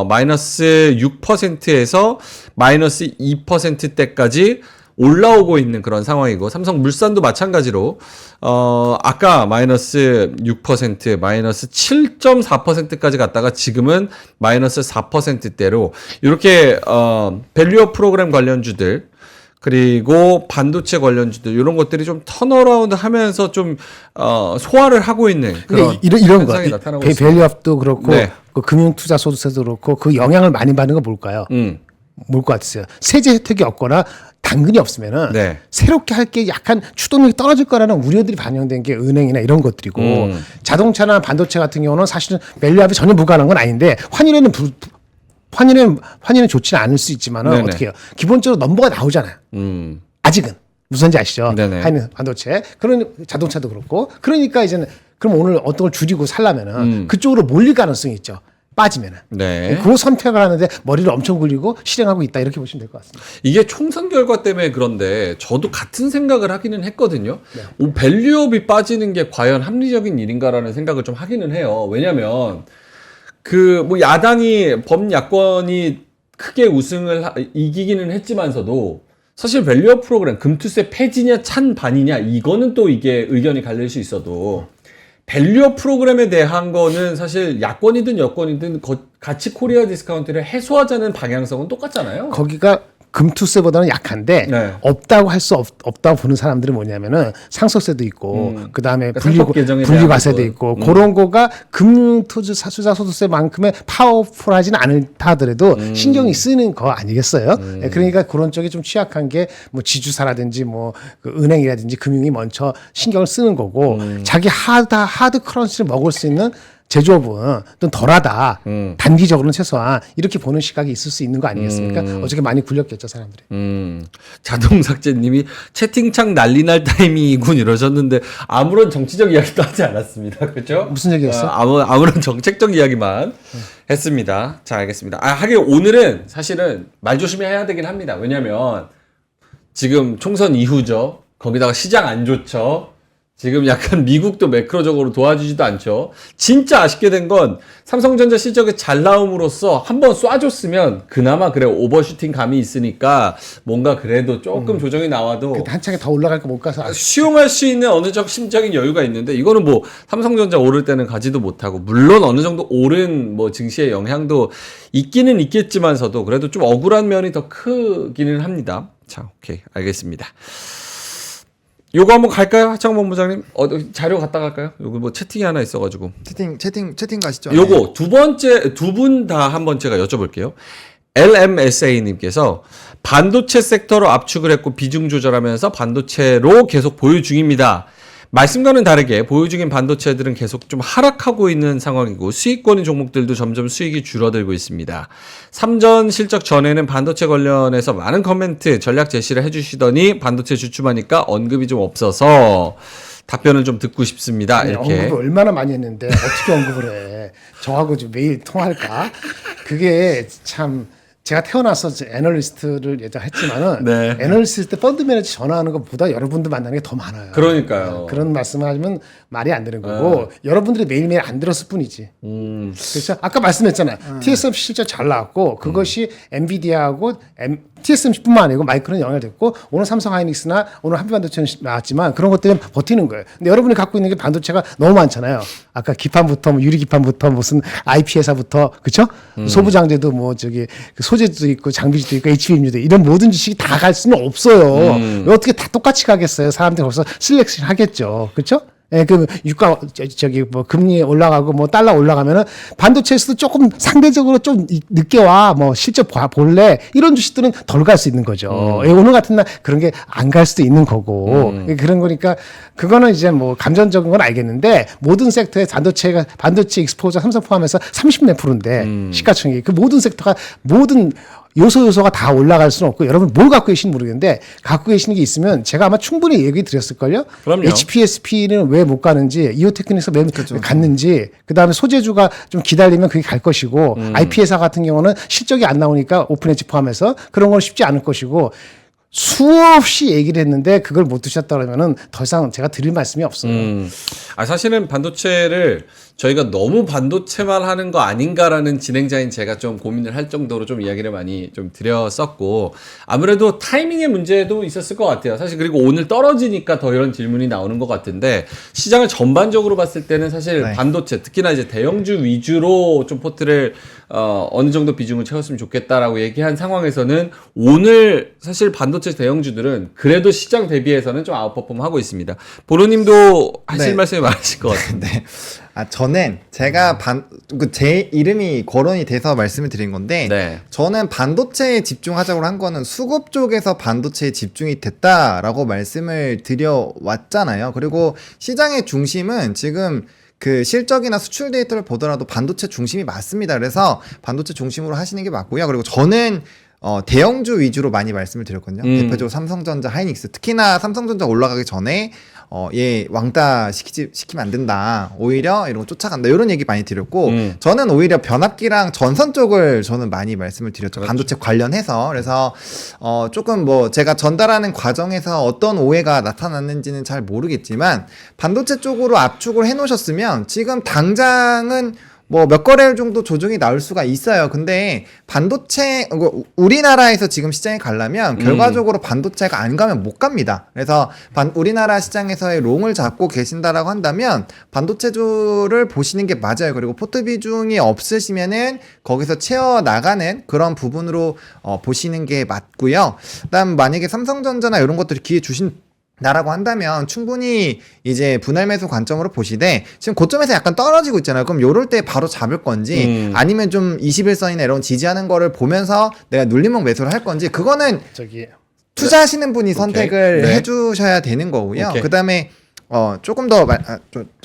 마이너스 6%에서 마이너스 2%대까지 올라오고 있는 그런 상황이고 삼성물산도 마찬가지로 아까 마이너스 6%, 마이너스 7.4%까지 갔다가 지금은 마이너스 4%대로 이렇게 밸류업 프로그램 관련주들 그리고 반도체 관련주들 이런 것들이 좀 턴어라운드 하면서 좀 소화를 하고 있는 그런 이런 거 현상이 나타나고 있습니다. 밸류업도 그렇고 네. 그 금융투자소득세도 그렇고 그 영향을 많이 받는 건 뭘까요? 뭘 것 같으세요? 세제 혜택이 없거나 당근이 없으면은 네. 새롭게 할 게 약간 추동력이 떨어질 거라는 우려들이 반영된 게 은행이나 이런 것들이고 자동차나 반도체 같은 경우는 사실은 밸류업이 전혀 무관한 건 아닌데 환율은 좋지는 않을 수 있지만은 네네. 어떻게 해요? 기본적으로 넘버가 나오잖아요. 아직은 무슨지 아시죠? 네네. 하이닉스 반도체 그런 자동차도 그렇고 그러니까 이제는 그럼 오늘 어떤 걸 줄이고 살려면은 그쪽으로 몰릴 가능성이 있죠. 빠지면은. 네. 그 선택을 하는데 머리를 엄청 굴리고 실행하고 있다 이렇게 보시면 될 것 같습니다. 이게 총선 결과 때문에 그런데 저도 같은 생각을 하기는 했거든요. 밸류업이 빠지는 게 과연 합리적인 일인가라는 생각을 좀 하기는 해요. 왜냐면 그 뭐 야당이 범야권이 크게 이기기는 했지만서도 사실 밸류업 프로그램 금투세 폐지냐 찬반이냐 이거는 또 이게 의견이 갈릴 수 있어도 밸류업 프로그램에 대한 거는 사실 야권이든 여권이든 같이 코리아 디스카운트를 해소하자는 방향성은 똑같잖아요. 거기가 금투세보다는 약한데 네. 없다고 할 수 없다고 보는 사람들이 뭐냐면은 상속세도 있고 그다음에 그러니까 상속 개정에 대한 분리과세도 부분. 있고 그런 거가 금융투자소득세만큼의 파워풀하지는 않다 하더라도 신경이 쓰는 거 아니겠어요? 네, 그러니까 그런 쪽이 좀 취약한 게 뭐 지주사라든지 뭐 그 은행이라든지 금융이 먼저 신경을 쓰는 거고 자기 하드 커런시를 먹을 수 있는 제조업은 좀 덜하다. 음. 단기적으로는 최소한 이렇게 보는 시각이 있을 수 있는 거 아니겠습니까? 어저께 많이 굴렸겠죠 사람들이. 자동삭제님이 채팅창 난리 날 타이밍이군 이러셨는데 아무런 정치적 이야기도 하지 않았습니다. 그렇죠? 무슨 얘기였어? 아무런 정책적 이야기만 했습니다. 자, 알겠습니다. 하긴 오늘은 사실은 말 조심해야 되긴 합니다. 왜냐면 지금 총선 이후죠. 거기다가 시장 안 좋죠. 지금 약간 미국도 매크로적으로 도와주지도 않죠. 진짜 아쉽게 된 건 삼성전자 실적이 잘 나옴으로써 한번 쏴줬으면 그나마 그래 오버슈팅 감이 있으니까 뭔가 그래도 조금 조정이 나와도 근데 한창에 더 올라갈까 못 가서 수용할 수 있는 어느 정도 심적인 여유가 있는데 이거는 뭐 삼성전자 오를 때는 가지도 못하고 물론 어느 정도 오른 뭐 증시의 영향도 있기는 있겠지만서도 그래도 좀 억울한 면이 더 크기는 합니다. 자, 오케이 알겠습니다. 요거 한번 갈까요? 하창 본부장님? 자료 갖다 갈까요? 요거 뭐 채팅이 하나 있어가지고. 채팅 가시죠. 요거 두 분 다 한번 제가 여쭤볼게요. LMSA님께서 반도체 섹터로 압축을 했고 비중 조절하면서 반도체로 계속 보유 중입니다. 말씀과는 다르게 보유 중인 반도체들은 계속 좀 하락하고 있는 상황이고 수익권인 종목들도 점점 수익이 줄어들고 있습니다. 삼전 실적 전에는 반도체 관련해서 많은 코멘트, 전략 제시를 해주시더니 반도체 주춤하니까 언급이 좀 없어서 답변을 좀 듣고 싶습니다. 아니, 이렇게. 언급을 얼마나 많이 했는데 어떻게 언급을 해? 저하고 좀 매일 통할까? 그게 참 제가 태어나서 애널리스트를 예전에 했지만은 네. 애널리스트 때 펀드 매니저 전화하는 것보다 여러분들 만나는 게 더 많아요. 그러니까요. 그런 말씀을 하시면 말이 안 되는 거고 여러분들이 매일매일 안 들었을 뿐이지. 그렇죠? 아까 말씀했잖아요. TSMC 실적 잘 나왔고 그것이 엔비디아하고 TSMC뿐만 아니고 마이크론 영향을 됐고 오늘 삼성하이닉스나 오늘 한빛반도체는 나왔지만 그런 것 때문에 버티는 거예요. 근데 여러분이 갖고 있는 게 반도체가 너무 많잖아요. 아까 기판부터 뭐 유리 기판부터 무슨 IP 회사부터 그렇죠? 소부장제도 뭐 저기 소재도 있고 장비도 있고 HBM도 이런 모든 지식이 다 갈 수는 없어요. 왜 어떻게 다 똑같이 가겠어요? 사람들이 거기서 실렉션 하겠죠. 그렇죠? 예, 그 유가 저기 뭐 금리 올라가고 뭐 달러 올라가면은 반도체에서도 조금 상대적으로 좀 늦게 와 뭐 실적 볼래 이런 주식들은 덜 갈 수 있는 거죠. 예, 오늘 같은 날 그런 게 안 갈 수도 있는 거고 그런 거니까 그거는 이제 뭐 감정적인 건 알겠는데 모든 섹터에 반도체 익스포저 삼성 포함해서 30몇 프로인데 시가총액이 그 모든 섹터가 모든 요소가 다 올라갈 수는 없고 여러분 뭘 갖고 계신지 모르겠는데 갖고 계시는 게 있으면 제가 아마 충분히 얘기 드렸을걸요. 그럼요. HPSP는 왜 못 가는지 이오테크닉스 왜 갔는지 그다음에 소재주가 좀 기다리면 그게 갈 것이고 IP 회사 같은 경우는 실적이 안 나오니까 오픈엣지 포함해서 그런 건 쉽지 않을 것이고 수없이 얘기를 했는데 그걸 못 드셨다 그러면은 더 이상 제가 드릴 말씀이 없어요. 사실은 반도체를 저희가 너무 반도체만 하는 거 아닌가라는 진행자인 제가 좀 고민을 할 정도로 좀 이야기를 많이 좀 드렸었고 아무래도 타이밍의 문제도 있었을 것 같아요. 사실 그리고 오늘 떨어지니까 더 이런 질문이 나오는 것 같은데 시장을 전반적으로 봤을 때는 사실 네. 반도체 특히나 이제 대형주 위주로 좀 포트를 어느 정도 비중을 채웠으면 좋겠다라고 얘기한 상황에서는 오늘 사실 반도체 대형주들은 그래도 시장 대비해서는 좀 아웃퍼폼 하고 있습니다. 보로님도 하실 네. 말씀이 많으실 것 같은데. 네. 저는 제가 제 이름이 거론이 돼서 말씀을 드린 건데 네. 저는 반도체에 집중하자고 한 거는 수급 쪽에서 반도체에 집중이 됐다라고 말씀을 드려왔잖아요. 그리고 시장의 중심은 지금 그 실적이나 수출 데이터를 보더라도 반도체 중심이 맞습니다. 그래서 반도체 중심으로 하시는 게 맞고요. 그리고 저는 대형주 위주로 많이 말씀을 드렸거든요. 대표적으로 삼성전자, 하이닉스. 특히나 삼성전자 올라가기 전에 얘 왕따 시키면 안 된다. 오히려 이런 거 쫓아간다. 이런 얘기 많이 드렸고 저는 오히려 변압기랑 전선 쪽을 저는 많이 말씀을 드렸죠. 그렇죠. 반도체 관련해서. 그래서 조금 뭐 제가 전달하는 과정에서 어떤 오해가 나타났는지는 잘 모르겠지만 반도체 쪽으로 압축을 해 놓으셨으면 지금 당장은 뭐 몇 거래일 정도 조정이 나올 수가 있어요. 근데 반도체 우리나라에서 지금 시장에 가려면 결과적으로 반도체가 안 가면 못 갑니다. 그래서 우리나라 시장에서의 롱을 잡고 계신다라고 한다면 반도체주를 보시는 게 맞아요. 그리고 포트 비중이 없으시면은 거기서 채워 나가는 그런 부분으로 보시는 게 맞고요. 그다음 만약에 삼성전자나 이런 것들이 기회 주신 나라고 한다면 충분히 이제 분할 매수 관점으로 보시되 지금 고점에서 약간 떨어지고 있잖아요. 그럼 요럴 때 바로 잡을 건지 아니면 좀 21선이나 이런 지지하는 거를 보면서 내가 눌림목 매수를 할 건지 그거는 저기 투자하시는 분이 선택을 네. 해주셔야 되는 거고요. 오케이. 그다음에 조금 더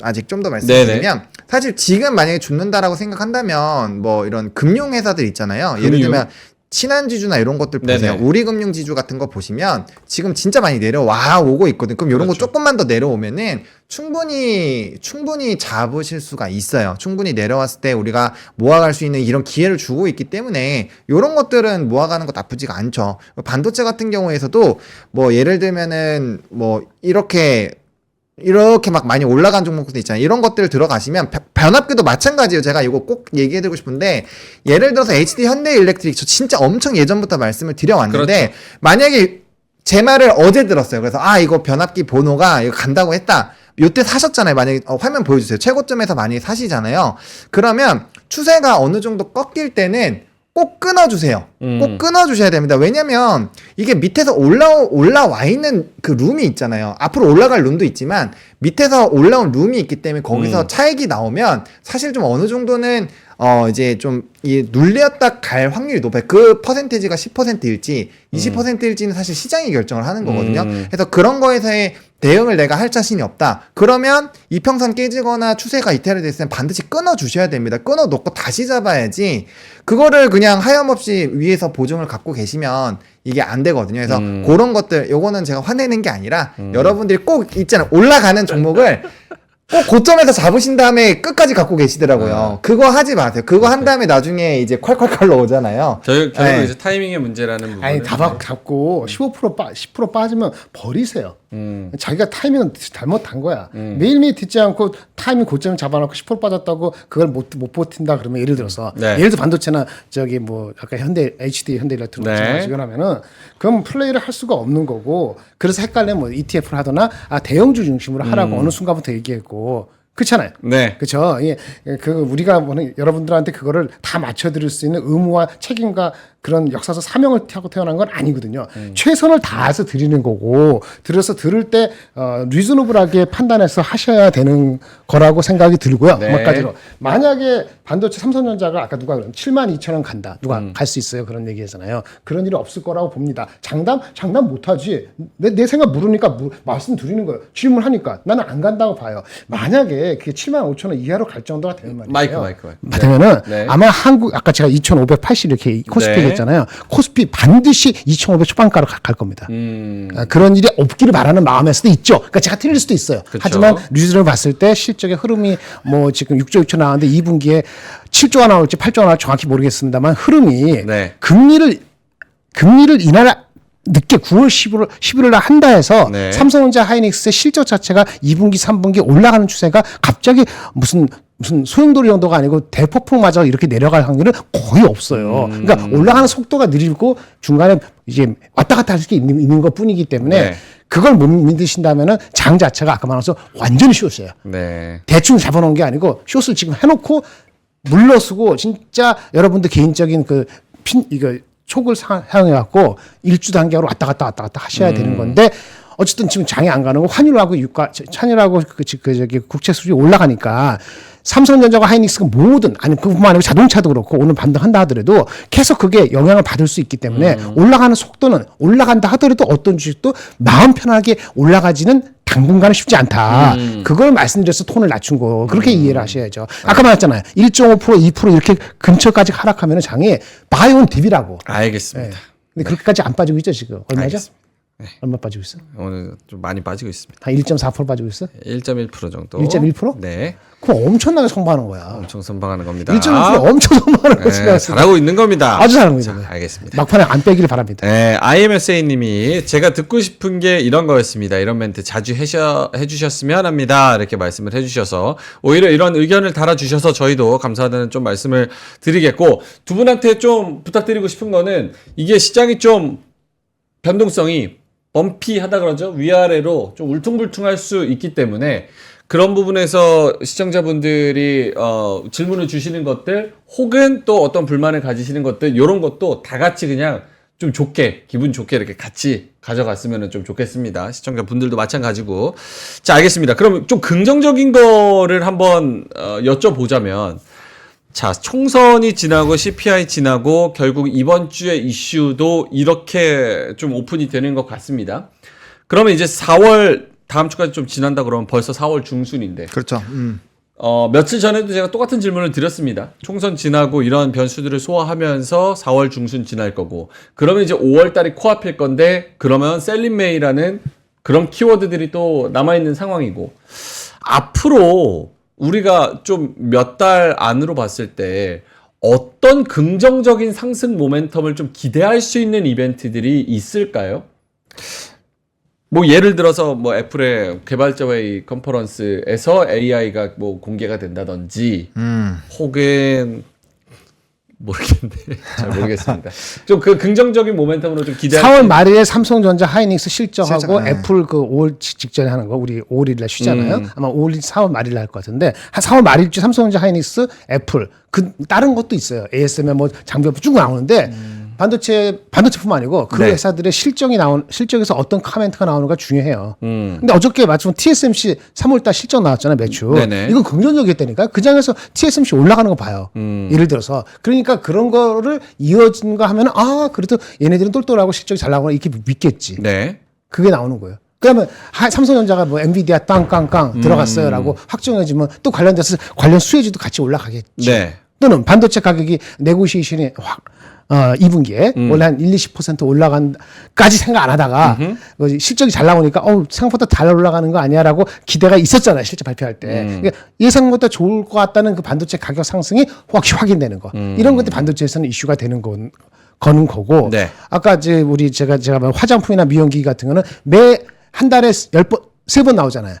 아직 좀 더 말씀드리면 사실 지금 만약에 죽는다라고 생각한다면 뭐 이런 금융회사들 있잖아요. 예를 들면 신한지주나 이런 것들 보세요. 우리금융지주 같은 거 보시면 지금 진짜 많이 내려와 오고 있거든. 그럼 이런 거 조금만 더 내려오면은 충분히 잡으실 수가 있어요. 충분히 내려왔을 때 우리가 모아갈 수 있는 이런 기회를 주고 있기 때문에 이런 것들은 모아가는 거 나쁘지가 않죠. 반도체 같은 경우에서도 뭐 예를 들면은 뭐 이렇게 막 많이 올라간 종목도 있잖아요. 이런 것들 들어가시면 변압기도 마찬가지예요. 제가 이거 꼭 얘기해드리고 싶은데 예를 들어서 HD 현대일렉트릭 저 진짜 엄청 예전부터 말씀을 드려왔는데 만약에 제 말을 어제 들었어요. 그래서 이거 변압기 번호가 이거 간다고 했다. 요때 사셨잖아요. 만약에 화면 보여주세요. 최고점에서 많이 사시잖아요. 그러면 추세가 어느 정도 꺾일 때는 꼭 끊어주세요. 꼭 끊어주셔야 됩니다. 왜냐면 이게 밑에서 올라와 있는 그 룸이 있잖아요. 앞으로 올라갈 룸도 있지만 밑에서 올라온 룸이 있기 때문에 거기서 차익이 나오면 사실 좀 어느 정도는 이제 좀 눌렸다 갈 확률이 높아요. 그 퍼센테이지가 10%일지 20%일지는 사실 시장이 결정을 하는 거거든요. 그래서 그런 거에서의 대응을 내가 할 자신이 없다. 그러면 이평선 깨지거나 추세가 이탈이 됐으면 반드시 끊어 주셔야 됩니다. 끊어 놓고 다시 잡아야지 그거를 그냥 하염없이 위에서 보증을 갖고 계시면 이게 안 되거든요. 그래서 그런 것들 요거는 제가 화내는 게 아니라 여러분들이 꼭 있잖아요. 올라가는 종목을 꼭 고점에서 잡으신 다음에 끝까지 갖고 계시더라고요. 그거 하지 마세요. 그거 한 다음에 나중에 이제 콸콸콸로 오잖아요. 결국 이제 타이밍의 문제라는 부분. 아니 잡고 10% 빠지면 버리세요. 자기가 타이밍은 잘못한 거야. 매일매일 듣지 않고 타이밍 고점 잡아놓고 10% 빠졌다고 그걸 못 버틴다 그러면 예를 들어서 예를 들어 반도체나 저기 뭐 아까 HD 현대일렉트릭 지금 하면은 그럼 플레이를 할 수가 없는 거고 그래서 헷갈리면 뭐 ETF를 하거나 대형주 중심으로 하라고 어느 순간부터 얘기했고 그렇잖아요. 네. 그렇죠. 예, 그 우리가 보는 여러분들한테 그거를 다 맞춰드릴 수 있는 의무와 책임과 그런 역사적 사명을 타고 태어난 건 아니거든요. 최선을 다해서 드리는 거고 들어서 들을 때 리즈너블하게 판단해서 하셔야 되는 거라고 생각이 들고요. 몇 가지로 만약에 반도체 삼성전자가 아까 누가 그런 72,000원 간다. 누가 갈 수 있어요. 그런 얘기잖아요. 그런 일이 없을 거라고 봅니다. 장담 못하지. 내 생각 물으니까 말씀드리는 거예요. 질문하니까 나는 안 간다고 봐요. 만약에 그게 75,000원 이하로 갈 정도가 되는 말이에요. 마이크. 되면은 아마 한국 아까 제가 2,580 이렇게 코스피 했잖아요. 코스피 반드시 2,500 초반가로 갈 겁니다. 그런 일이 없기를 바라는 마음에서도 있죠. 그러니까 제가 틀릴 수도 있어요. 그쵸. 하지만 뉴스를 봤을 때 실적의 흐름이 뭐 지금 6조 6천 나왔는데 2분기에 7조가 나올지 8조가 나올지 정확히 모르겠습니다만 흐름이 금리를 이날 늦게 9월 11월 날 한다 해서 삼성전자 하이닉스의 실적 자체가 2분기 3분기 올라가는 추세가 갑자기 무슨 소용돌이 정도가 아니고 대폭풍마저 이렇게 내려갈 확률은 거의 없어요. 그러니까 올라가는 속도가 느리고 중간에 이제 왔다 갔다 할 수 있는 것 뿐이기 때문에 그걸 못 믿으신다면은 장 자체가 아까 말해서 완전히 숏이에요. 대충 잡아놓은 게 아니고 숏을 지금 해놓고 물러서고 진짜 여러분들 개인적인 이거 촉을 사용해갖고 일주 단계로 왔다 갔다 하셔야 되는 건데 어쨌든 지금 장이 안 가는 거 환율하고 환율하고 저기 국채 수준이 올라가니까 삼성전자와 하이닉스가 모든 아니 그뿐만 아니고 자동차도 그렇고 오늘 반등한다 하더라도 계속 그게 영향을 받을 수 있기 때문에 올라가는 속도는 올라간다 하더라도 어떤 주식도 마음 편하게 올라가지는 당분간은 쉽지 않다. 그걸 말씀드려서 톤을 낮춘 거 그렇게 이해를 하셔야죠. 아까 말했잖아요. 1.5% 2% 이렇게 근처까지 하락하면 장이 바이온 딥이라고. 알겠습니다. 근데 그렇게까지 안 빠지고 있죠 지금. 얼마죠? 알겠습니다. 얼마 빠지고 있어? 오늘 좀 많이 빠지고 있습니다. 한 1.4% 빠지고 있어? 1.1% 정도. 1.1%? 네. 그럼 엄청나게 선방하는 거야. 엄청 선방하는 겁니다. 1.1% 엄청 선방하는 거지. 잘하고 있는 겁니다. 아주 잘하고 있는 거예요. 알겠습니다. 막판에 안 빼기를 바랍니다. 네, IMSA님이 제가 듣고 싶은 게 이런 거였습니다. 이런 멘트 자주 해주셨으면 합니다. 이렇게 말씀을 해주셔서 오히려 이런 의견을 달아주셔서 저희도 감사하다는 좀 말씀을 드리겠고 두 분한테 좀 부탁드리고 싶은 거는 이게 시장이 좀 변동성이 범피하다 그러죠. 위아래로 좀 울퉁불퉁할 수 있기 때문에 그런 부분에서 시청자분들이 질문을 주시는 것들 혹은 또 어떤 불만을 가지시는 것들 이런 것도 다 같이 그냥 좀 좋게 기분 좋게 이렇게 같이 가져갔으면 좀 좋겠습니다. 시청자분들도 마찬가지고. 자, 알겠습니다. 그럼 좀 긍정적인 거를 한번 여쭤보자면 자, 총선이 지나고 CPI 지나고 결국 이번 주에 이슈도 이렇게 좀 오픈이 되는 것 같습니다. 그러면 이제 4월 다음 주까지 좀 지난다 그러면 벌써 4월 중순인데. 그렇죠. 며칠 전에도 제가 똑같은 질문을 드렸습니다. 총선 지나고 이런 변수들을 소화하면서 4월 중순 지날 거고, 그러면 이제 5월 달이 코앞일 건데, 그러면 셀린메이라는 그런 키워드들이 또 남아있는 상황이고, 앞으로 우리가 좀 몇 달 안으로 봤을 때 어떤 긍정적인 상승 모멘텀을 좀 기대할 수 있는 이벤트들이 있을까요? 뭐 예를 들어서 뭐 애플의 개발자 회의 컨퍼런스에서 AI가 뭐 공개가 된다든지 혹은 모르겠네. 잘 모르겠습니다. 좀 그 긍정적인 모멘텀으로 좀 기대할 4월 말일에 삼성전자 하이닉스 실적하고 실적, 애플 그 5월 직전에 하는 거 우리 5월 1일 날 쉬잖아요. 아마 4월 말일 날 할 것 같은데 한 4월 말일쯤 삼성전자 하이닉스 애플 그 다른 것도 있어요. ASML 뭐 장비 쭉 나오는데 반도체뿐만 아니고 그 네. 회사들의 실적에서 어떤 코멘트가 나오는가 중요해요. 근데 어저께 마침 TSMC 3월달 실적 나왔잖아요, 매출. 네네. 이건 긍정적이었다니까. 그 장에서 TSMC 올라가는 거 봐요. 예를 들어서. 그러니까 그런 거를 이어진 거 하면 그래도 얘네들은 똘똘하고 실적이 잘 나오나 이렇게 믿겠지. 네. 그게 나오는 거예요. 그러면 삼성전자가 뭐 엔비디아 땅깡깡 들어갔어요라고 확정해지면 또 관련돼서 관련 수혜주도 같이 올라가겠지. 네. 또는 반도체 가격이 네고시에이션이 확 2분기에 원래 한 1-20% 올라간까지 생각 안 하다가 실적이 잘 나오니까 생각보다 잘 올라가는 거 아니야라고 기대가 있었잖아요. 실적 발표할 때. 그러니까 예상보다 좋을 것 같다는 그 반도체 가격 상승이 확인되는 거. 이런 것들 반도체에서는 이슈가 되는 거는 거고. 네. 아까 이제 제가 화장품이나 미용기기 같은 거는 매 한 달에 10번, 3번 나오잖아요.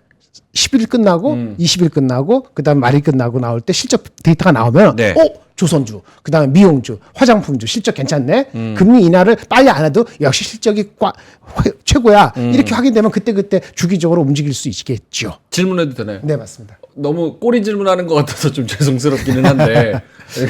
10일 끝나고 20일 끝나고 그다음에 말일 끝나고 나올 때 실적 데이터가 나오면 네. 조선주 그다음에 미용주 화장품주 실적 괜찮네 금리 인하를 빨리 안 해도 역시 실적이 최고야 이렇게 확인되면 그때 주기적으로 움직일 수 있겠죠. 질문해도 되나요? 네 맞습니다. 너무 꼬리 질문하는 것 같아서 좀 죄송스럽기는 한데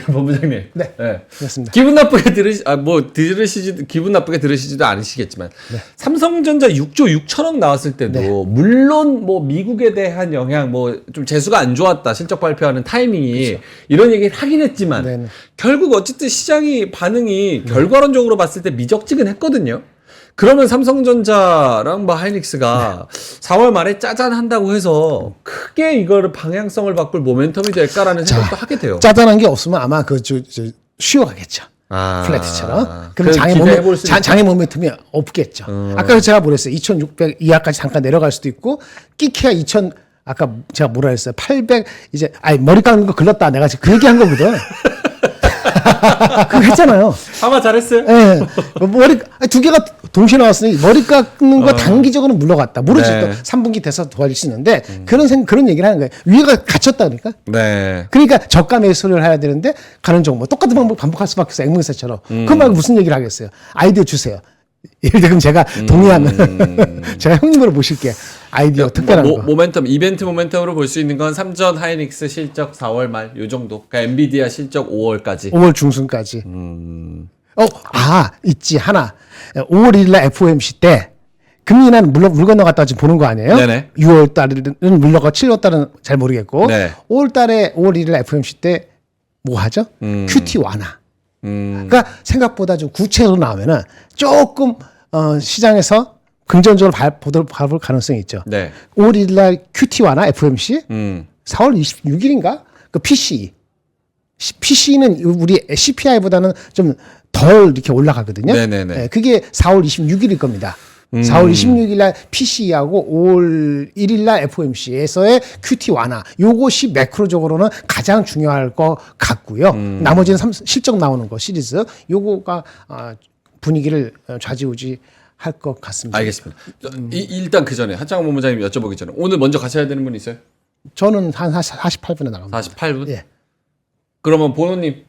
본부장님. 네. 그렇습니다. 기분 나쁘게 들으시지도 기분 나쁘게 들으시지도 않으시겠지만 삼성전자 6조 6천억 나왔을 때도 물론 뭐 미국에 대한 영향 뭐 좀 재수가 안 좋았다 실적 발표하는 타이밍이 이런 얘기를 하긴 했지만 네네. 결국 어쨌든 시장이 반응이 결과론적으로 봤을 때 미적지근했거든요. 그러면 삼성전자랑 뭐 하이닉스가 4월 말에 짜잔 한다고 해서 크게 이거를 방향성을 바꿀 모멘텀이 될까라는 생각도 하게 돼요. 짜잔한 게 없으면 아마 쉬어가겠죠. 플랫처럼. 그럼 장애 모멘텀이 없겠죠. 아까 제가 뭐랬어요. 2,600 이하까지 잠깐 내려갈 수도 있고 끼케야 2,000 아까 제가 뭐라 했어요. 800 이제 머리 깎는 거 글렀다. 내가 지금 그 얘기한 거거든. 그거 했잖아요. 아마 잘했어요. 네. 머리 두 개가 동시에 나왔으니 머리 깎는 거 단기적으로 물러갔다. 모르지 네. 또 3분기 돼서 도와줄 수 있는데 그런 얘기를 하는 거예요. 위가 갇혔다 그러니까. 네. 그러니까 저가 매수를 해야 되는데 가는 종목 똑같은 방법 반복할 수밖에 없어요. 앵무새처럼. 그 말고 무슨 얘기를 하겠어요. 아이디어 주세요. 예를 들면 제가 동의하면 제가 형님으로 모실게. 아이디어 특별한 거. 모멘텀 이벤트 모멘텀으로 볼 수 있는 건 삼전 하이닉스 실적 4월 말 요 정도. 그러니까 엔비디아 실적 5월까지. 5월 중순까지. 있지 하나. 5월 1일 날 FOMC 때 금리 인하는 물 건너갔다 지금 보는 거 아니에요? 네네. 6월 달은 물러가 7월 달은 잘 모르겠고. 네. 5월 달에 5월 1일 날 FOMC 때 뭐 하죠? QT 완화. 그러니까 생각보다 좀 구체적으로 나오면은 조금 시장에서 긍정적으로 바라볼 가능성이 있죠. 네. 5월 1일 날 QT 완화 FOMC 4월 26일인가? 그 PCE. PCE는 우리 CPI보다는 좀 덜 이렇게 올라가거든요. 네네네. 네, 그게 4월 26일일 겁니다. 4월 26일 날 PCE하고 5월 1일 날 FOMC에서의 QT 완화. 요것이 매크로적으로는 가장 중요할 것 같고요. 나머지는 실적 나오는 거 시리즈. 요거가 분위기를 좌지우지 할 것 같습니다. 알겠습니다. 일단 그 전에 한창원 본부장님 여쭤보기 전에 오늘 먼저 가셔야 되는 분 있어요? 저는 한 48분에 나갑니다. 48분? 예. 그러면 본호님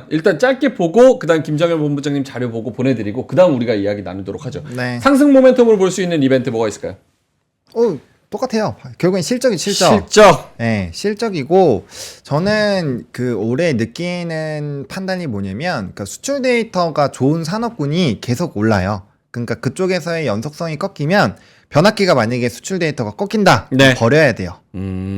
일단 짧게 보고 그다음 김정현 본부장님 자료 보고 보내드리고 그다음 우리가 이야기 나누도록 하죠. 네. 상승 모멘텀으로 볼 수 있는 이벤트 뭐가 있을까요? 똑같아요. 결국엔 실적. 네, 실적이고 저는 그 올해 느끼는 판단이 뭐냐면 그러니까 수출 데이터가 좋은 산업군이 계속 올라요. 그러니까 그쪽에서의 연속성이 꺾이면 변압기가 만약에 수출 데이터가 꺾인다. 네. 버려야 돼요.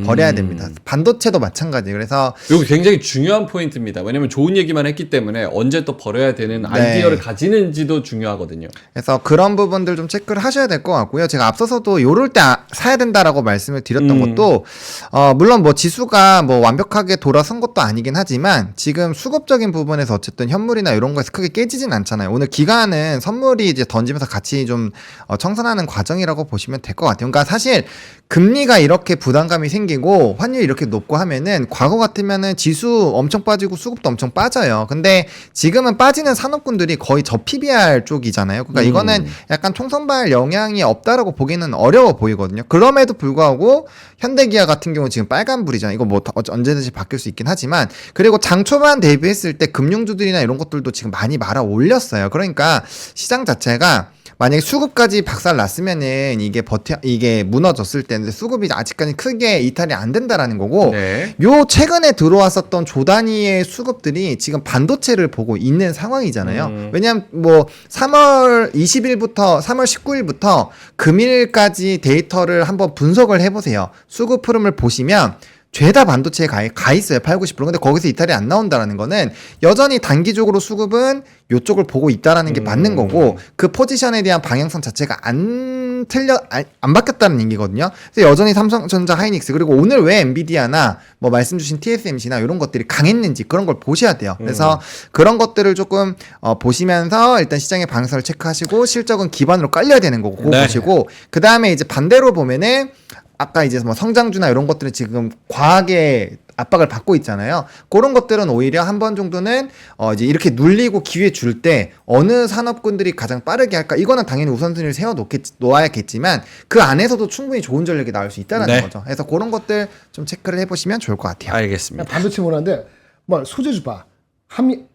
버려야 됩니다. 반도체도 마찬가지. 그래서 이거 굉장히 중요한 포인트입니다. 왜냐면 좋은 얘기만 했기 때문에 언제 또 버려야 되는 아이디어를 가지는지도 중요하거든요. 그래서 그런 부분들 좀 체크를 하셔야 될 것 같고요. 제가 앞서서도 요럴 때 사야 된다라고 말씀을 드렸던 것도 물론 뭐 지수가 뭐 완벽하게 돌아선 것도 아니긴 하지만 지금 수급적인 부분에서 어쨌든 현물이나 이런 거에서 크게 깨지진 않잖아요. 오늘 기간은 선물이 이제 던지면서 같이 좀 청산하는 과정이라고 보시면 될 것 같아요. 그러니까 사실 금리가 이렇게 부담감이 생기고 환율이 이렇게 높고 하면은 과거 같으면은 지수 엄청 빠지고 수급도 엄청 빠져요. 근데 지금은 빠지는 산업군들이 거의 저 PBR 쪽이잖아요. 그러니까 이거는 약간 총선발 영향이 없다라고 보기는 어려워 보이거든요. 그럼에도 불구하고 현대기아 같은 경우 지금 빨간불이잖아요. 이거 뭐 언제든지 바뀔 수 있긴 하지만 그리고 장 초반 대비했을 때 금융주들이나 이런 것들도 지금 많이 말아 올렸어요. 그러니까 시장 자체가 만약에 수급까지 박살 났으면은 이게 무너졌을 때인데 수급이 아직까지 크게 이탈이 안 된다라는 거고 네. 요 최근에 들어왔었던 조 단위의 수급들이 지금 반도체를 보고 있는 상황이잖아요. 왜냐하면 뭐 3월 20일부터 3월 19일부터 금일까지 데이터를 한번 분석을 해보세요. 수급 흐름을 보시면 죄다 반도체에 가 있어요. 80, 90%. 근데 거기서 이탈이 안 나온다라는 거는 여전히 단기적으로 수급은 요쪽을 보고 있다라는 게 맞는 거고 그 포지션에 대한 방향성 자체가 안 바뀌었다는 얘기거든요. 그래서 여전히 삼성전자, 하이닉스 그리고 오늘 왜 엔비디아나 뭐 말씀 주신 TSMC나 이런 것들이 강했는지 그런 걸 보셔야 돼요. 그래서 그런 것들을 조금 보시면서 일단 시장의 방향성을 체크하시고 실적은 기반으로 깔려야 되는 거고 그거 네. 보시고 그 다음에 이제 반대로 보면은 아까 이제 뭐 성장주나 이런 것들은 지금 과하게 압박을 받고 있잖아요. 그런 것들은 오히려 한 번 정도는 이제 이렇게 눌리고 기회 줄 때 어느 산업군들이 가장 빠르게 할까? 이거는 당연히 우선순위를 놓아야겠지만 그 안에서도 충분히 좋은 전략이 나올 수 있다는 네. 거죠. 그래서 그런 것들 좀 체크를 해보시면 좋을 것 같아요. 알겠습니다. 반도체 뭐라는데 뭐 소재주 봐.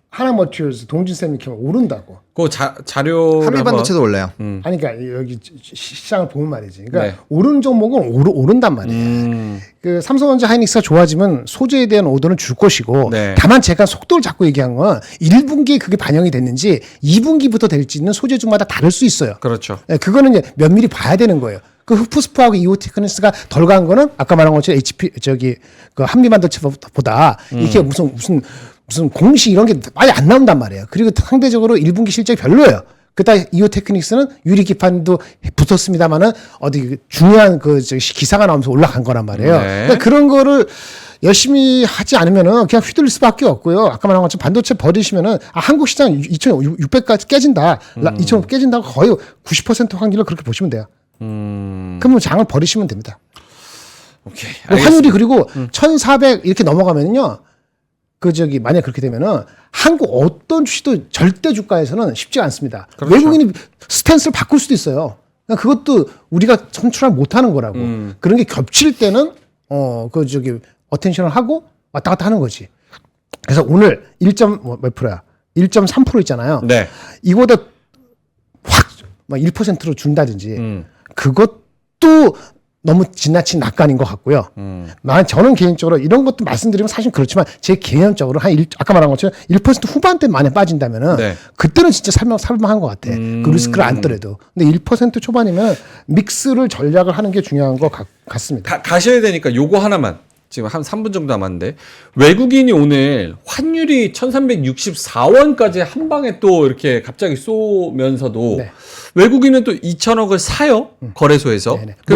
하나머티얼스 동진쌤이 이렇게 오른다고. 그 자료 한미반도체도 올라요. 아니 그러니까 여기 시장을 보면 말이지. 그러니까 네. 오른 종목은 오른단 말이에요. 그 삼성전자 하이닉스가 좋아지면 소재에 대한 오더는 줄 것이고 네. 다만 제가 속도를 잡고 얘기한 건 1분기에 그게 반영이 됐는지 2분기부터 될지는 소재주마다 다를 수 있어요. 그렇죠. 네, 그거는 이제 면밀히 봐야 되는 거예요. 그 흑푸스프하고 이오테크니스가 덜 간 거는 아까 말한 것처럼 그 한미반도체보다 이게 무슨 공시 이런 게 많이 안 나온단 말이에요. 그리고 상대적으로 1분기 실적이 별로예요. 그다음 이오테크닉스는 유리기판도 붙었습니다만은 어디 중요한 기사가 나오면서 올라간 거란 말이에요. 네. 그러니까 그런 거를 열심히 하지 않으면은 그냥 휘둘릴 수밖에 없고요. 아까 말한 것처럼 반도체 버리시면은 한국 시장 2,600까지 깨진다. 2,500 깨진다고 거의 90% 확률로 그렇게 보시면 돼요. 그러면 장을 버리시면 됩니다. 오케이. 환율이 그리고 1,400 이렇게 넘어가면요. 만약 그렇게 되면은 한국 어떤 주식도 절대 주가에서는 쉽지 않습니다. 그렇죠. 외국인이 스탠스를 바꿀 수도 있어요. 그러니까 그것도 우리가 선출을 못 하는 거라고. 그런 게 겹칠 때는 어텐션을 하고 왔다 갔다 하는 거지. 그래서 오늘 1몇 프로야? 1.3% 있잖아요. 네. 이거보다 확 1%로 준다든지 그것도 너무 지나친 낙관인 것 같고요. 저는 개인적으로 이런 것도 말씀드리면 사실 그렇지만 제 개인적으로 아까 말한 것처럼 1% 후반대 만에 빠진다면은 네. 그때는 진짜 살만한 것 같아. 그 리스크를 안 떠래도. 근데 1% 초반이면 믹스를 전략을 하는 게 중요한 것 같습니다. 가셔야 되니까 요거 하나만. 지금 한 3분 정도 남았는데 외국인이 오늘 환율이 1364원까지 한 방에 또 이렇게 갑자기 쏘면서도 네. 외국인은 또 2천억을 사요 거래소에서. 네네. 그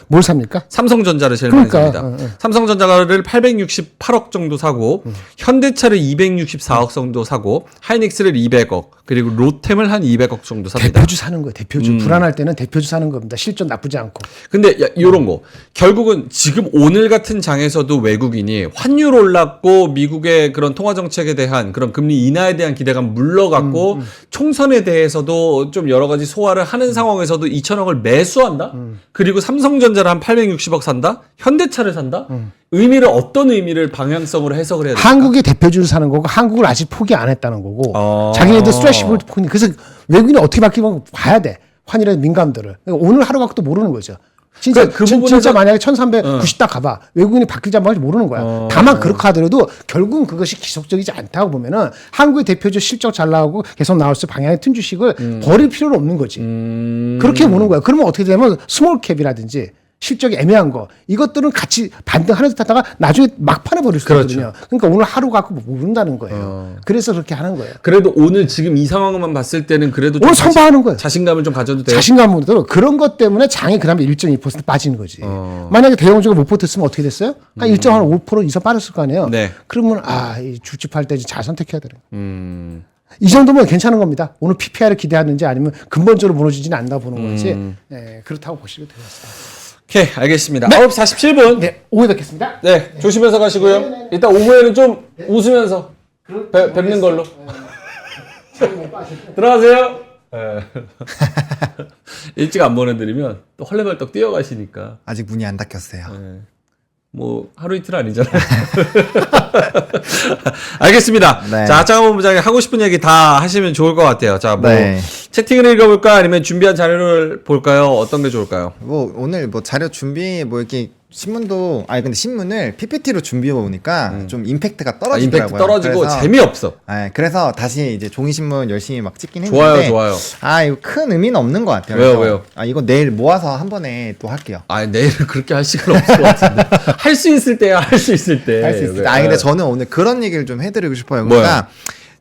뭘 삽니까? 삼성전자를 제일 그러니까, 많이 삽니다. 삼성전자를 868억 정도 사고 현대차를 264억 정도 사고 하이닉스를 200억 그리고 로템을 한 200억 정도 삽니다. 대표주 사는 거예요. 대표주. 불안할 때는 대표주 사는 겁니다. 실적 나쁘지 않고. 근데 요런 거 결국은 지금 오늘 같은 장에서도 외국인이 환율 올랐고 미국의 그런 통화 정책에 대한 그런 금리 인하에 대한 기대감 물러갔고 총선에 대해서도 좀 여러 가지 소화를 하는 상황에서도 2천억을 매수한다. 그리고 삼성전자를 한 860억 산다. 현대차를 산다. 의미를 어떤 의미를 방향성으로 해석을 해야 될까? 한국의 대표주를 사는 거고 한국을 아직 포기 안 했다는 거고 자기네들 스트레시볼 포기. 그래서 외국인이 어떻게 바뀌면 봐야 돼. 환율의 민감들을. 그러니까 오늘 하루 갖고도 모르는 거죠. 진짜 그 부분에서- 진짜 만약에 1390 딱 가봐. 외국인이 바뀔지 안 바뀔지 모르는 거야. 다만 그렇게 하더라도 결국은 그것이 기속적이지 않다고 보면은 한국의 대표주 실적 잘 나오고 계속 나올 수 방향의 튼 주식을 버릴 필요는 없는 거지. 그렇게 보는 거야. 그러면 어떻게 되면 스몰 캡이라든지 실적이 애매한 거 이것들은 같이 반등 하면서 타다가 나중에 막판에 버릴 수 그렇죠. 있거든요. 그러니까 오늘 하루 갖고 모른다는 거예요. 그래서 그렇게 하는 거예요. 그래도 오늘 지금 이 상황만 봤을 때는 그래도 좀 오늘 선방하는 거예요. 자신감을 좀 가져도 돼요. 자신감으로 그런 것 때문에 장이 그다음에 1.2% 빠지는 거지. 만약에 대형주가 못 버텼으면 어떻게 됐어요? 한 1.5% 이상 빠졌을 거 아니에요. 네. 그러면 이 주집할 때 잘 선택해야 되는 음. 이 정도면 괜찮은 겁니다. 오늘 PPR을 기대하는지 아니면 근본적으로 무너지지는 않나 보는 거지. 네, 그렇다고 보시면 되겠습니다. 오케이, 알겠습니다. 9시 47분. 네, 오후에 뵙겠습니다. 네, 조심해서 가시고요. 이따 오후에는 좀 웃으면서 뵙는 걸로. 들어가세요. 네. 일찍 안 보내드리면 또 헐레벌떡 뛰어가시니까. 아직 문이 안 닫혔어요. 네. 뭐 하루 이틀 아니잖아요. 알겠습니다. 네. 자, 하창원 본부장이 하고 싶은 얘기 다 하시면 좋을 것 같아요. 자, 뭐 네. 채팅을 읽어볼까 아니면 준비한 자료를 볼까요? 어떤 게 좋을까요? 뭐 오늘 뭐 자료 준비 뭐 이렇게 신문도 근데 신문을 PPT로 준비해 보니까 좀 임팩트가 떨어지더라고요. 임팩트 떨어지고 그래서, 재미없어. 그래서 다시 이제 종이 신문 열심히 막 찍긴 좋아요, 했는데 좋아요. 이거 큰 의미는 없는 것 같아요. 왜요, 그래서 왜요? 이거 내일 모아서 한 번에 또 할게요. 내일은 그렇게 할 시간 없을 것 같은데. 할 수 있을 때야, 할 수 있을 때. 할 수 있을 때. 근데 저는 오늘 그런 얘기를 좀 해드리고 싶어요. 뭐요? 그러니까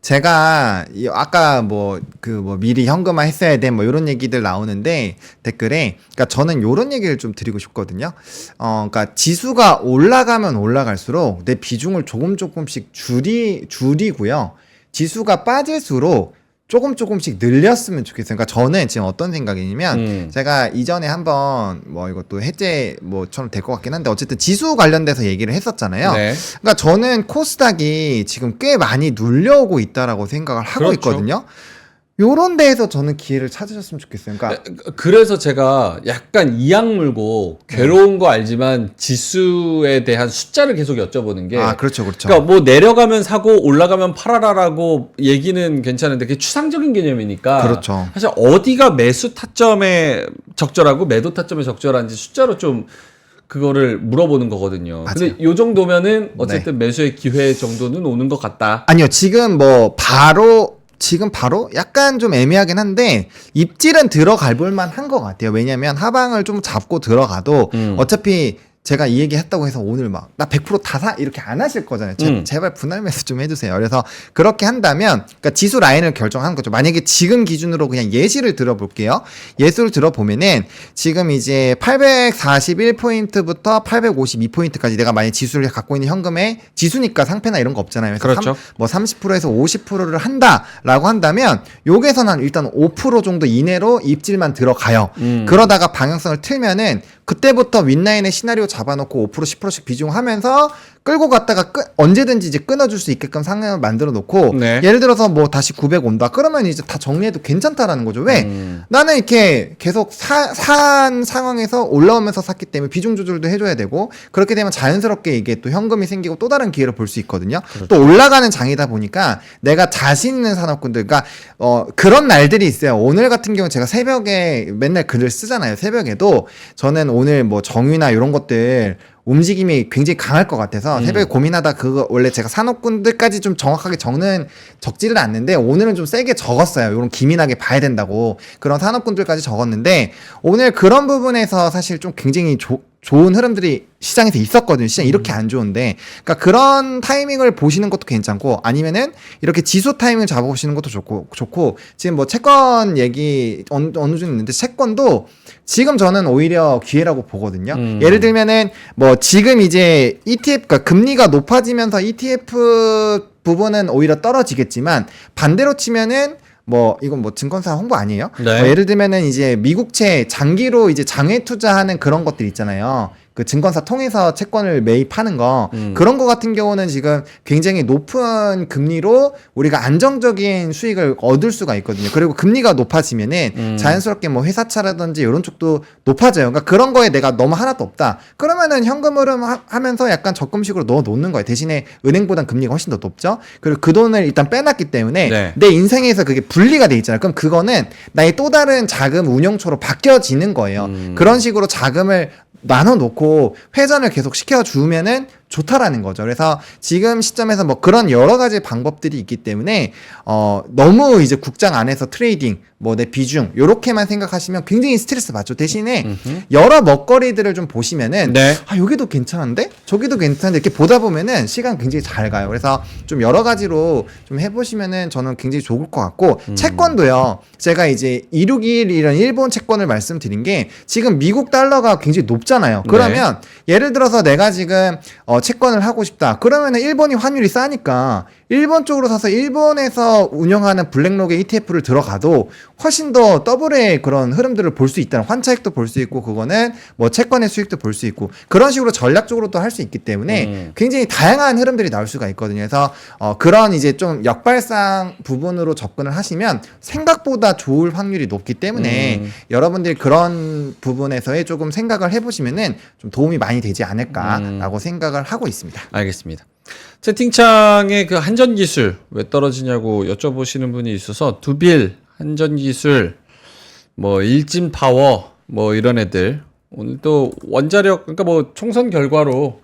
제가 아까 미리 현금화 했어야 돼 뭐 이런 얘기들 나오는데 댓글에 그러니까 저는 이런 얘기를 좀 드리고 싶거든요. 그러니까 지수가 올라가면 올라갈수록 내 비중을 조금씩 줄이고요. 지수가 빠질수록 조금씩 늘렸으면 좋겠어요. 그러니까 저는 지금 어떤 생각이냐면 제가 이전에 한번 뭐 이것도 해제 뭐처럼 될 것 같긴 한데 어쨌든 지수 관련돼서 얘기를 했었잖아요. 네. 그러니까 저는 코스닥이 지금 꽤 많이 눌려오고 있다라고 생각을 하고 그렇죠. 있거든요. 요런 데에서 저는 기회를 찾으셨으면 좋겠어요. 그러니까 그래서 제가 약간 이악 물고 괴로운 거 알지만 지수에 대한 숫자를 계속 여쭤보는 게 그렇죠. 그러니까 뭐 내려가면 사고 올라가면 팔아라라고 얘기는 괜찮은데 그게 추상적인 개념이니까 그렇죠. 사실 어디가 매수 타점에 적절하고 매도 타점에 적절한지 숫자로 좀 그거를 물어보는 거거든요. 맞아요. 근데 요 정도면은 어쨌든 매수의 기회 정도는 오는 것 같다. 아니요. 지금 바로 약간 좀 애매하긴 한데 입질은 들어갈 볼만 한 것 같아요. 왜냐면 하방을 좀 잡고 들어가도 어차피 제가 이 얘기 했다고 해서 오늘 막 나 100% 다 사 이렇게 안 하실 거잖아요. 제발 분할 매수 좀 해주세요. 그래서 그렇게 한다면 그러니까 지수 라인을 결정하는 거죠. 만약에 지금 기준으로 그냥 예시를 들어볼게요. 예수를 들어보면은 지금 이제 841포인트부터 852포인트까지 내가 만약 지수를 갖고 있는 현금에 지수니까 상패나 이런 거 없잖아요. 그래서 그렇죠. 30%에서 50%를 한다라고 한다면 요게서는 일단 5% 정도 이내로 입질만 들어가요. 그러다가 방향성을 틀면은 그때부터 윗라인의 시나리오 잡아놓고 5% 10%씩 비중하면서 끌고 갔다가 언제든지 이제 끊어줄 수 있게끔 상황을 만들어 놓고 네. 예를 들어서 뭐 다시 900 온다 그러면 이제 다 정리해도 괜찮다라는 거죠. 왜? 나는 이렇게 계속 산 상황에서 올라오면서 샀기 때문에 비중 조절도 해줘야 되고 그렇게 되면 자연스럽게 이게 또 현금이 생기고 또 다른 기회를 볼 수 있거든요. 그렇죠. 또 올라가는 장이다 보니까 내가 자신 있는 산업군들 그러니까 그런 날들이 있어요. 오늘 같은 경우 제가 새벽에 맨날 글을 쓰잖아요. 새벽에도 저는 오늘 뭐 정유나 이런 것들 움직임이 굉장히 강할 것 같아서 새벽에 고민하다 그거 원래 제가 산업군들까지 좀 정확하게 적지를 않는데 오늘은 좀 세게 적었어요. 이런 기민하게 봐야 된다고 그런 산업군들까지 적었는데 오늘 그런 부분에서 사실 좀 굉장히 좋은 흐름들이 시장에서 있었거든요. 시장 이렇게 안 좋은데 그러니까 그런 타이밍을 보시는 것도 괜찮고 아니면은 이렇게 지수 타이밍을 잡아보시는 것도 좋고 지금 뭐 채권 얘기 어느 정도 있는데 채권도 지금 저는 오히려 기회라고 보거든요. 예를 들면은 뭐 지금 이제 ETF 그러니까 금리가 높아지면서 ETF 부분은 오히려 떨어지겠지만 반대로 치면은 뭐 이건 뭐 증권사 홍보 아니에요? 네. 예를 들면은 이제 미국채 장기로 이제 장외 투자하는 그런 것들 있잖아요. 그 증권사 통해서 채권을 매입하는 거 그런 거 같은 경우는 지금 굉장히 높은 금리로 우리가 안정적인 수익을 얻을 수가 있거든요. 그리고 금리가 높아지면은 자연스럽게 뭐 회사차라든지 이런 쪽도 높아져요. 그러니까 그런 거에 내가 너무 하나도 없다. 그러면은 현금 흐름 하면서 약간 적금식으로 넣어 놓는 거예요. 대신에 은행보단 금리가 훨씬 더 높죠. 그리고 그 돈을 일단 빼놨기 때문에 네. 내 인생에서 그게 분리가 돼 있잖아요. 그럼 그거는 나의 또 다른 자금 운용처로 바뀌어지는 거예요. 그런 식으로 자금을 나눠놓고 회전을 계속 시켜주면은 좋다라는 거죠. 그래서 지금 시점에서 뭐 그런 여러 가지 방법들이 있기 때문에 너무 이제 국장 안에서 트레이딩 뭐 내 비중 요렇게만 생각하시면 굉장히 스트레스 받죠. 대신에 여러 먹거리들을 좀 보시면은 네. 아 여기도 괜찮은데 저기도 괜찮은데 이렇게 보다 보면은 시간 굉장히 잘 가요. 그래서 좀 여러 가지로 좀 해보시면은 저는 굉장히 좋을 것 같고 채권도요. 제가 이제 2621이라는 일본 채권을 말씀드린 게 지금 미국 달러가 굉장히 높잖아요. 그러면 예를 들어서 내가 지금 채권을 하고 싶다. 그러면은 일본이 환율이 싸니까 일본 쪽으로 사서 일본에서 운영하는 블랙록의 ETF를 들어가도 훨씬 더 더블의 그런 흐름들을 볼 수 있다는 환차익도 볼 수 있고 그거는 뭐 채권의 수익도 볼 수 있고 그런 식으로 전략적으로 또 할 수 있기 때문에 굉장히 다양한 흐름들이 나올 수가 있거든요. 그래서 그런 이제 좀 역발상 부분으로 접근을 하시면 생각보다 좋을 확률이 높기 때문에 여러분들이 그런 부분에서의 조금 생각을 해보시면은 좀 도움이 많이 되지 않을까라고 생각을 하고 있습니다. 알겠습니다. 채팅창에 그 한전 기술 왜 떨어지냐고 여쭤보시는 분이 있어서 두빌, 한전 기술, 뭐 일진 파워, 뭐 이런 애들 오늘 또 원자력 그러니까 뭐 총선 결과로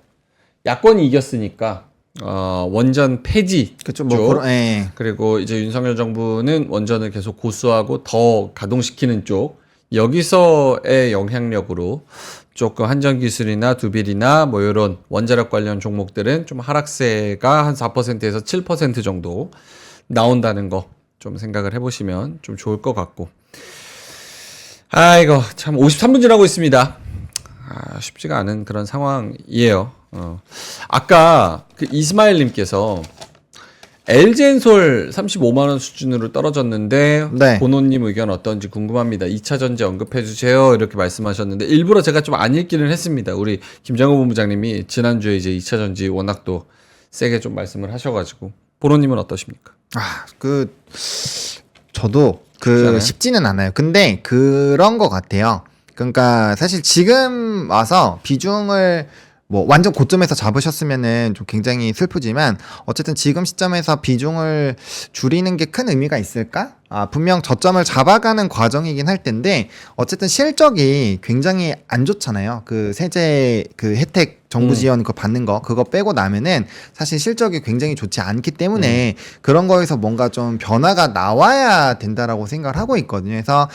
야권이 이겼으니까 원전 폐지 그쵸, 쪽 예. 그리고 이제 윤석열 정부는 원전을 계속 고수하고 더 가동시키는 쪽 여기서의 영향력으로 조금 한전기술이나 두빌이나 뭐 이런 원자력 관련 종목들은 좀 하락세가 한 4%에서 7% 정도 나온다는 거 좀 생각을 해보시면 좀 좋을 것 같고 아이고 참 53분 지나고 있습니다. 쉽지가 않은 그런 상황이에요. 아까 그 이스마일님께서 LG엔솔 35만원 수준으로 떨어졌는데 네. 본호님 의견 어떤지 궁금합니다. 2차 전지 언급해주세요 이렇게 말씀하셨는데 일부러 제가 좀 안 읽기는 했습니다. 우리 김장호 본부장님이 지난주에 이제 2차 전지 워낙 또 세게 좀 말씀을 하셔가지고 본호님은 어떠십니까? 저도 쉽잖아요. 쉽지는 않아요. 근데 그런 것 같아요. 그러니까 사실 지금 와서 비중을 뭐 완전 고점에서 잡으셨으면은 좀 굉장히 슬프지만 어쨌든 지금 시점에서 비중을 줄이는 게 큰 의미가 있을까? 분명 저점을 잡아가는 과정이긴 할 텐데 어쨌든 실적이 굉장히 안 좋잖아요. 그 세제 그 혜택 정부 지원 그거 받는 거 그거 빼고 나면은 사실 실적이 굉장히 좋지 않기 때문에 그런 거에서 뭔가 좀 변화가 나와야 된다라고 생각을 하고 있거든요. 그래서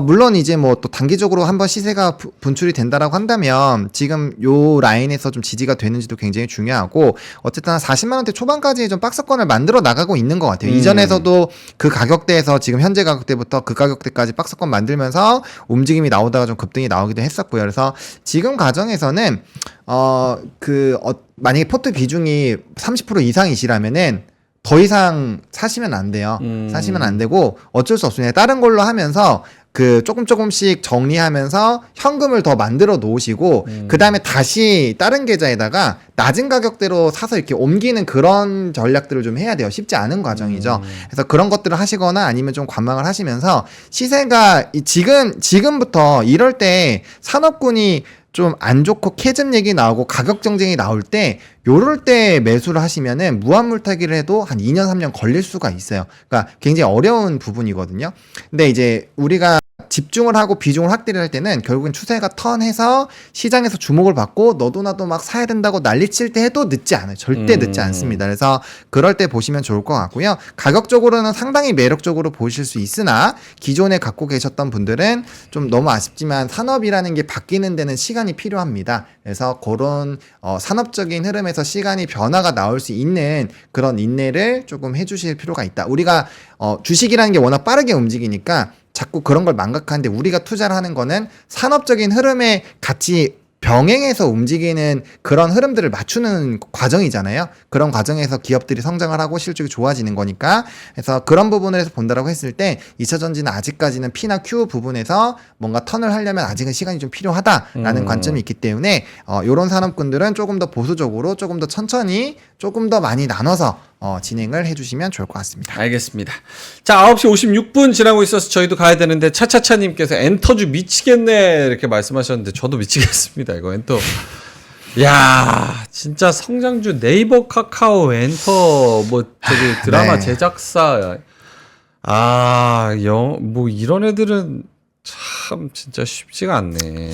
물론 이제 뭐 또 단기적으로 한번 시세가 분출이 된다라고 한다면 지금 요 라인에서 좀 지지가 되는지도 굉장히 중요하고 어쨌든 한 40만 원대 초반까지 좀 박스권을 만들어 나가고 있는 것 같아요. 이전에서도 그 가격대에서 지금 현재 가격대부터 그 가격대까지 박스권 만들면서 움직임이 나오다가 좀 급등이 나오기도 했었고요. 그래서 지금 과정에서는 만약에 포트 비중이 30% 이상이시라면은 더 이상 사시면 안 돼요. 사시면 안 되고 어쩔 수 없습니다. 다른 걸로 하면서 그 조금씩 정리하면서 현금을 더 만들어 놓으시고 그 다음에 다시 다른 계좌에다가 낮은 가격대로 사서 이렇게 옮기는 그런 전략들을 좀 해야 돼요. 쉽지 않은 과정이죠. 그래서 그런 것들을 하시거나 아니면 좀 관망을 하시면서 시세가 지금부터 이럴 때 산업군이 좀 안 좋고 캐즘 얘기 나오고 가격 경쟁이 나올 때 요럴 때 매수를 하시면은 무한물타기를 해도 한 2년 3년 걸릴 수가 있어요. 그러니까 굉장히 어려운 부분이거든요. 근데 이제 우리가 집중을 하고 비중을 확대를 할 때는 결국은 추세가 턴해서 시장에서 주목을 받고 너도 나도 막 사야 된다고 난리칠 때 해도 늦지 않아요. 절대 늦지 않습니다. 그래서 그럴 때 보시면 좋을 것 같고요. 가격적으로는 상당히 매력적으로 보실 수 있으나 기존에 갖고 계셨던 분들은 좀 너무 아쉽지만 산업이라는 게 바뀌는 데는 시간이 필요합니다. 그래서 그런 산업적인 흐름에서 시간이 변화가 나올 수 있는 그런 인내를 조금 해주실 필요가 있다. 우리가 주식이라는 게 워낙 빠르게 움직이니까 자꾸 그런 걸 망각하는데 우리가 투자를 하는 거는 산업적인 흐름에 같이 병행해서 움직이는 그런 흐름들을 맞추는 과정이잖아요. 그런 과정에서 기업들이 성장을 하고 실적이 좋아지는 거니까. 그래서 그런 부분을 해서 본다라고 했을 때 2차 전지는 아직까지는 P나 Q 부분에서 뭔가 턴을 하려면 아직은 시간이 좀 필요하다라는 관점이 있기 때문에 이런 산업군들은 조금 더 보수적으로 조금 더 천천히 조금 더 많이 나눠서 진행을 해주시면 좋을 것 같습니다. 알겠습니다. 자, 9시 56분 지나고 있어서 저희도 가야 되는데 차차차님께서 엔터주 미치겠네 이렇게 말씀하셨는데 저도 미치겠습니다. 이거 엔터. 야, 진짜 성장주 네이버 카카오 엔터 뭐 저기 드라마 네. 제작사 뭐 이런 애들은 참 진짜 쉽지가 않네.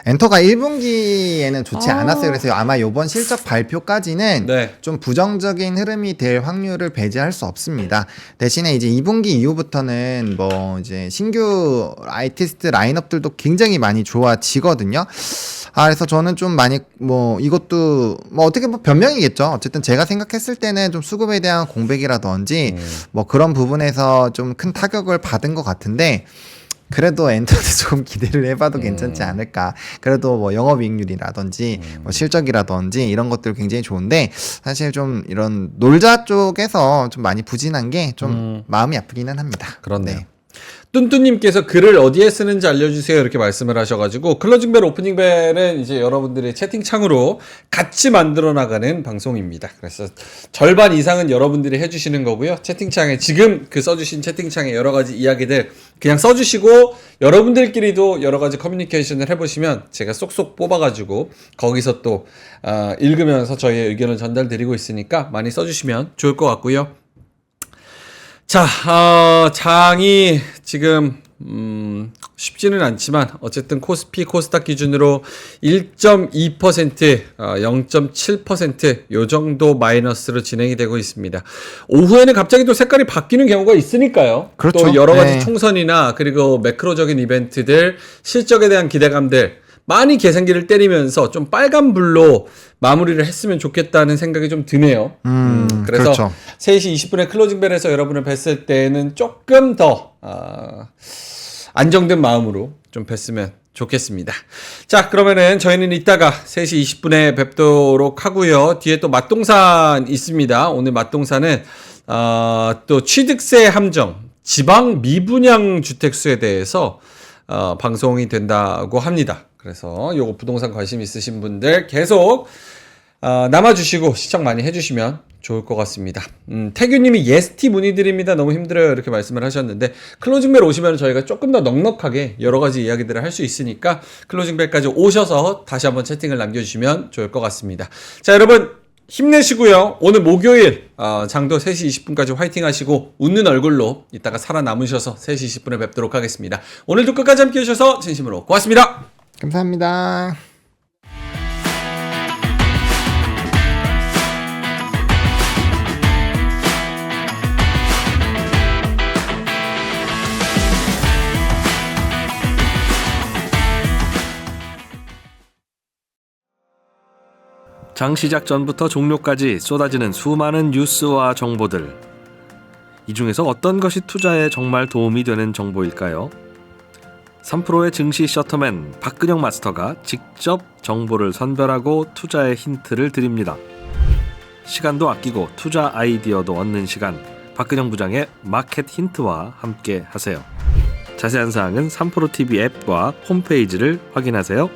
엔터가 1분기에는 좋지 않았어요. 그래서 아마 이번 실적 발표까지는 네. 좀 부정적인 흐름이 될 확률을 배제할 수 없습니다. 대신에 이제 2분기 이후부터는 뭐 이제 신규 아티스트 라인업들도 굉장히 많이 좋아지거든요. 그래서 저는 좀 많이 뭐 이것도 뭐 어떻게 보면 변명이겠죠. 어쨌든 제가 생각했을 때는 좀 수급에 대한 공백이라든지 뭐 그런 부분에서 좀 큰 타격을 받은 것 같은데 그래도 엔터도 조금 기대를 해봐도 괜찮지 않을까. 그래도 뭐 영업이익률이라든지 뭐 실적이라든지 이런 것들 굉장히 좋은데 사실 좀 이런 놀자 쪽에서 좀 많이 부진한 게 좀 마음이 아프기는 합니다. 그렇네요. 네. 뚠뚠님께서 글을 어디에 쓰는지 알려주세요 이렇게 말씀을 하셔가지고 클로징벨 오프닝벨은 이제 여러분들의 채팅창으로 같이 만들어 나가는 방송입니다. 그래서 절반 이상은 여러분들이 해주시는 거고요. 채팅창에 지금 그 써주신 채팅창에 여러 가지 이야기들 그냥 써주시고 여러분들끼리도 여러 가지 커뮤니케이션을 해보시면 제가 쏙쏙 뽑아가지고 거기서 또 읽으면서 저희의 의견을 전달드리고 있으니까 많이 써주시면 좋을 것 같고요. 자, 장이 지금 쉽지는 않지만 어쨌든 코스피, 코스닥 기준으로 1.2%, 0.7% 요 정도 마이너스로 진행이 되고 있습니다. 오후에는 갑자기 또 색깔이 바뀌는 경우가 있으니까요. 그렇죠. 또 여러 가지 네. 총선이나 그리고 매크로적인 이벤트들, 실적에 대한 기대감들 많이 계산기를 때리면서 좀 빨간불로 마무리를 했으면 좋겠다는 생각이 좀 드네요. 그래서 그렇죠. 3시 20분에 클로징벨에서 여러분을 뵀을 때는 조금 더 안정된 마음으로 좀 뵀으면 좋겠습니다. 자, 그러면은 저희는 이따가 3시 20분에 뵙도록 하고요. 뒤에 또 맛동산 있습니다. 오늘 맛동산은 또 취득세 함정, 지방 미분양 주택수에 대해서 방송이 된다고 합니다. 그래서 요거 부동산 관심 있으신 분들 계속 남아주시고 시청 많이 해주시면 좋을 것 같습니다. 태규님이 예스티 문의드립니다. 너무 힘들어요. 이렇게 말씀을 하셨는데 클로징벨 오시면 저희가 조금 더 넉넉하게 여러 가지 이야기들을 할 수 있으니까 클로징벨까지 오셔서 다시 한번 채팅을 남겨주시면 좋을 것 같습니다. 자, 여러분 힘내시고요. 오늘 목요일 장도 3시 20분까지 화이팅 하시고 웃는 얼굴로 이따가 살아남으셔서 3시 20분에 뵙도록 하겠습니다. 오늘도 끝까지 함께 해주셔서 진심으로 고맙습니다. 감사합니다. 장 시작 전부터 종료까지 쏟아지는 수많은 뉴스와 정보들. 이 중에서 어떤 것이 투자에 정말 도움이 되는 정보일까요? 3프로의 증시 셔터맨 박근영 마스터가 직접 정보를 선별하고 투자의 힌트를 드립니다. 시간도 아끼고 투자 아이디어도 얻는 시간, 박근영 부장의 마켓 힌트와 함께 하세요. 자세한 사항은 3프로 TV 앱과 홈페이지를 확인하세요.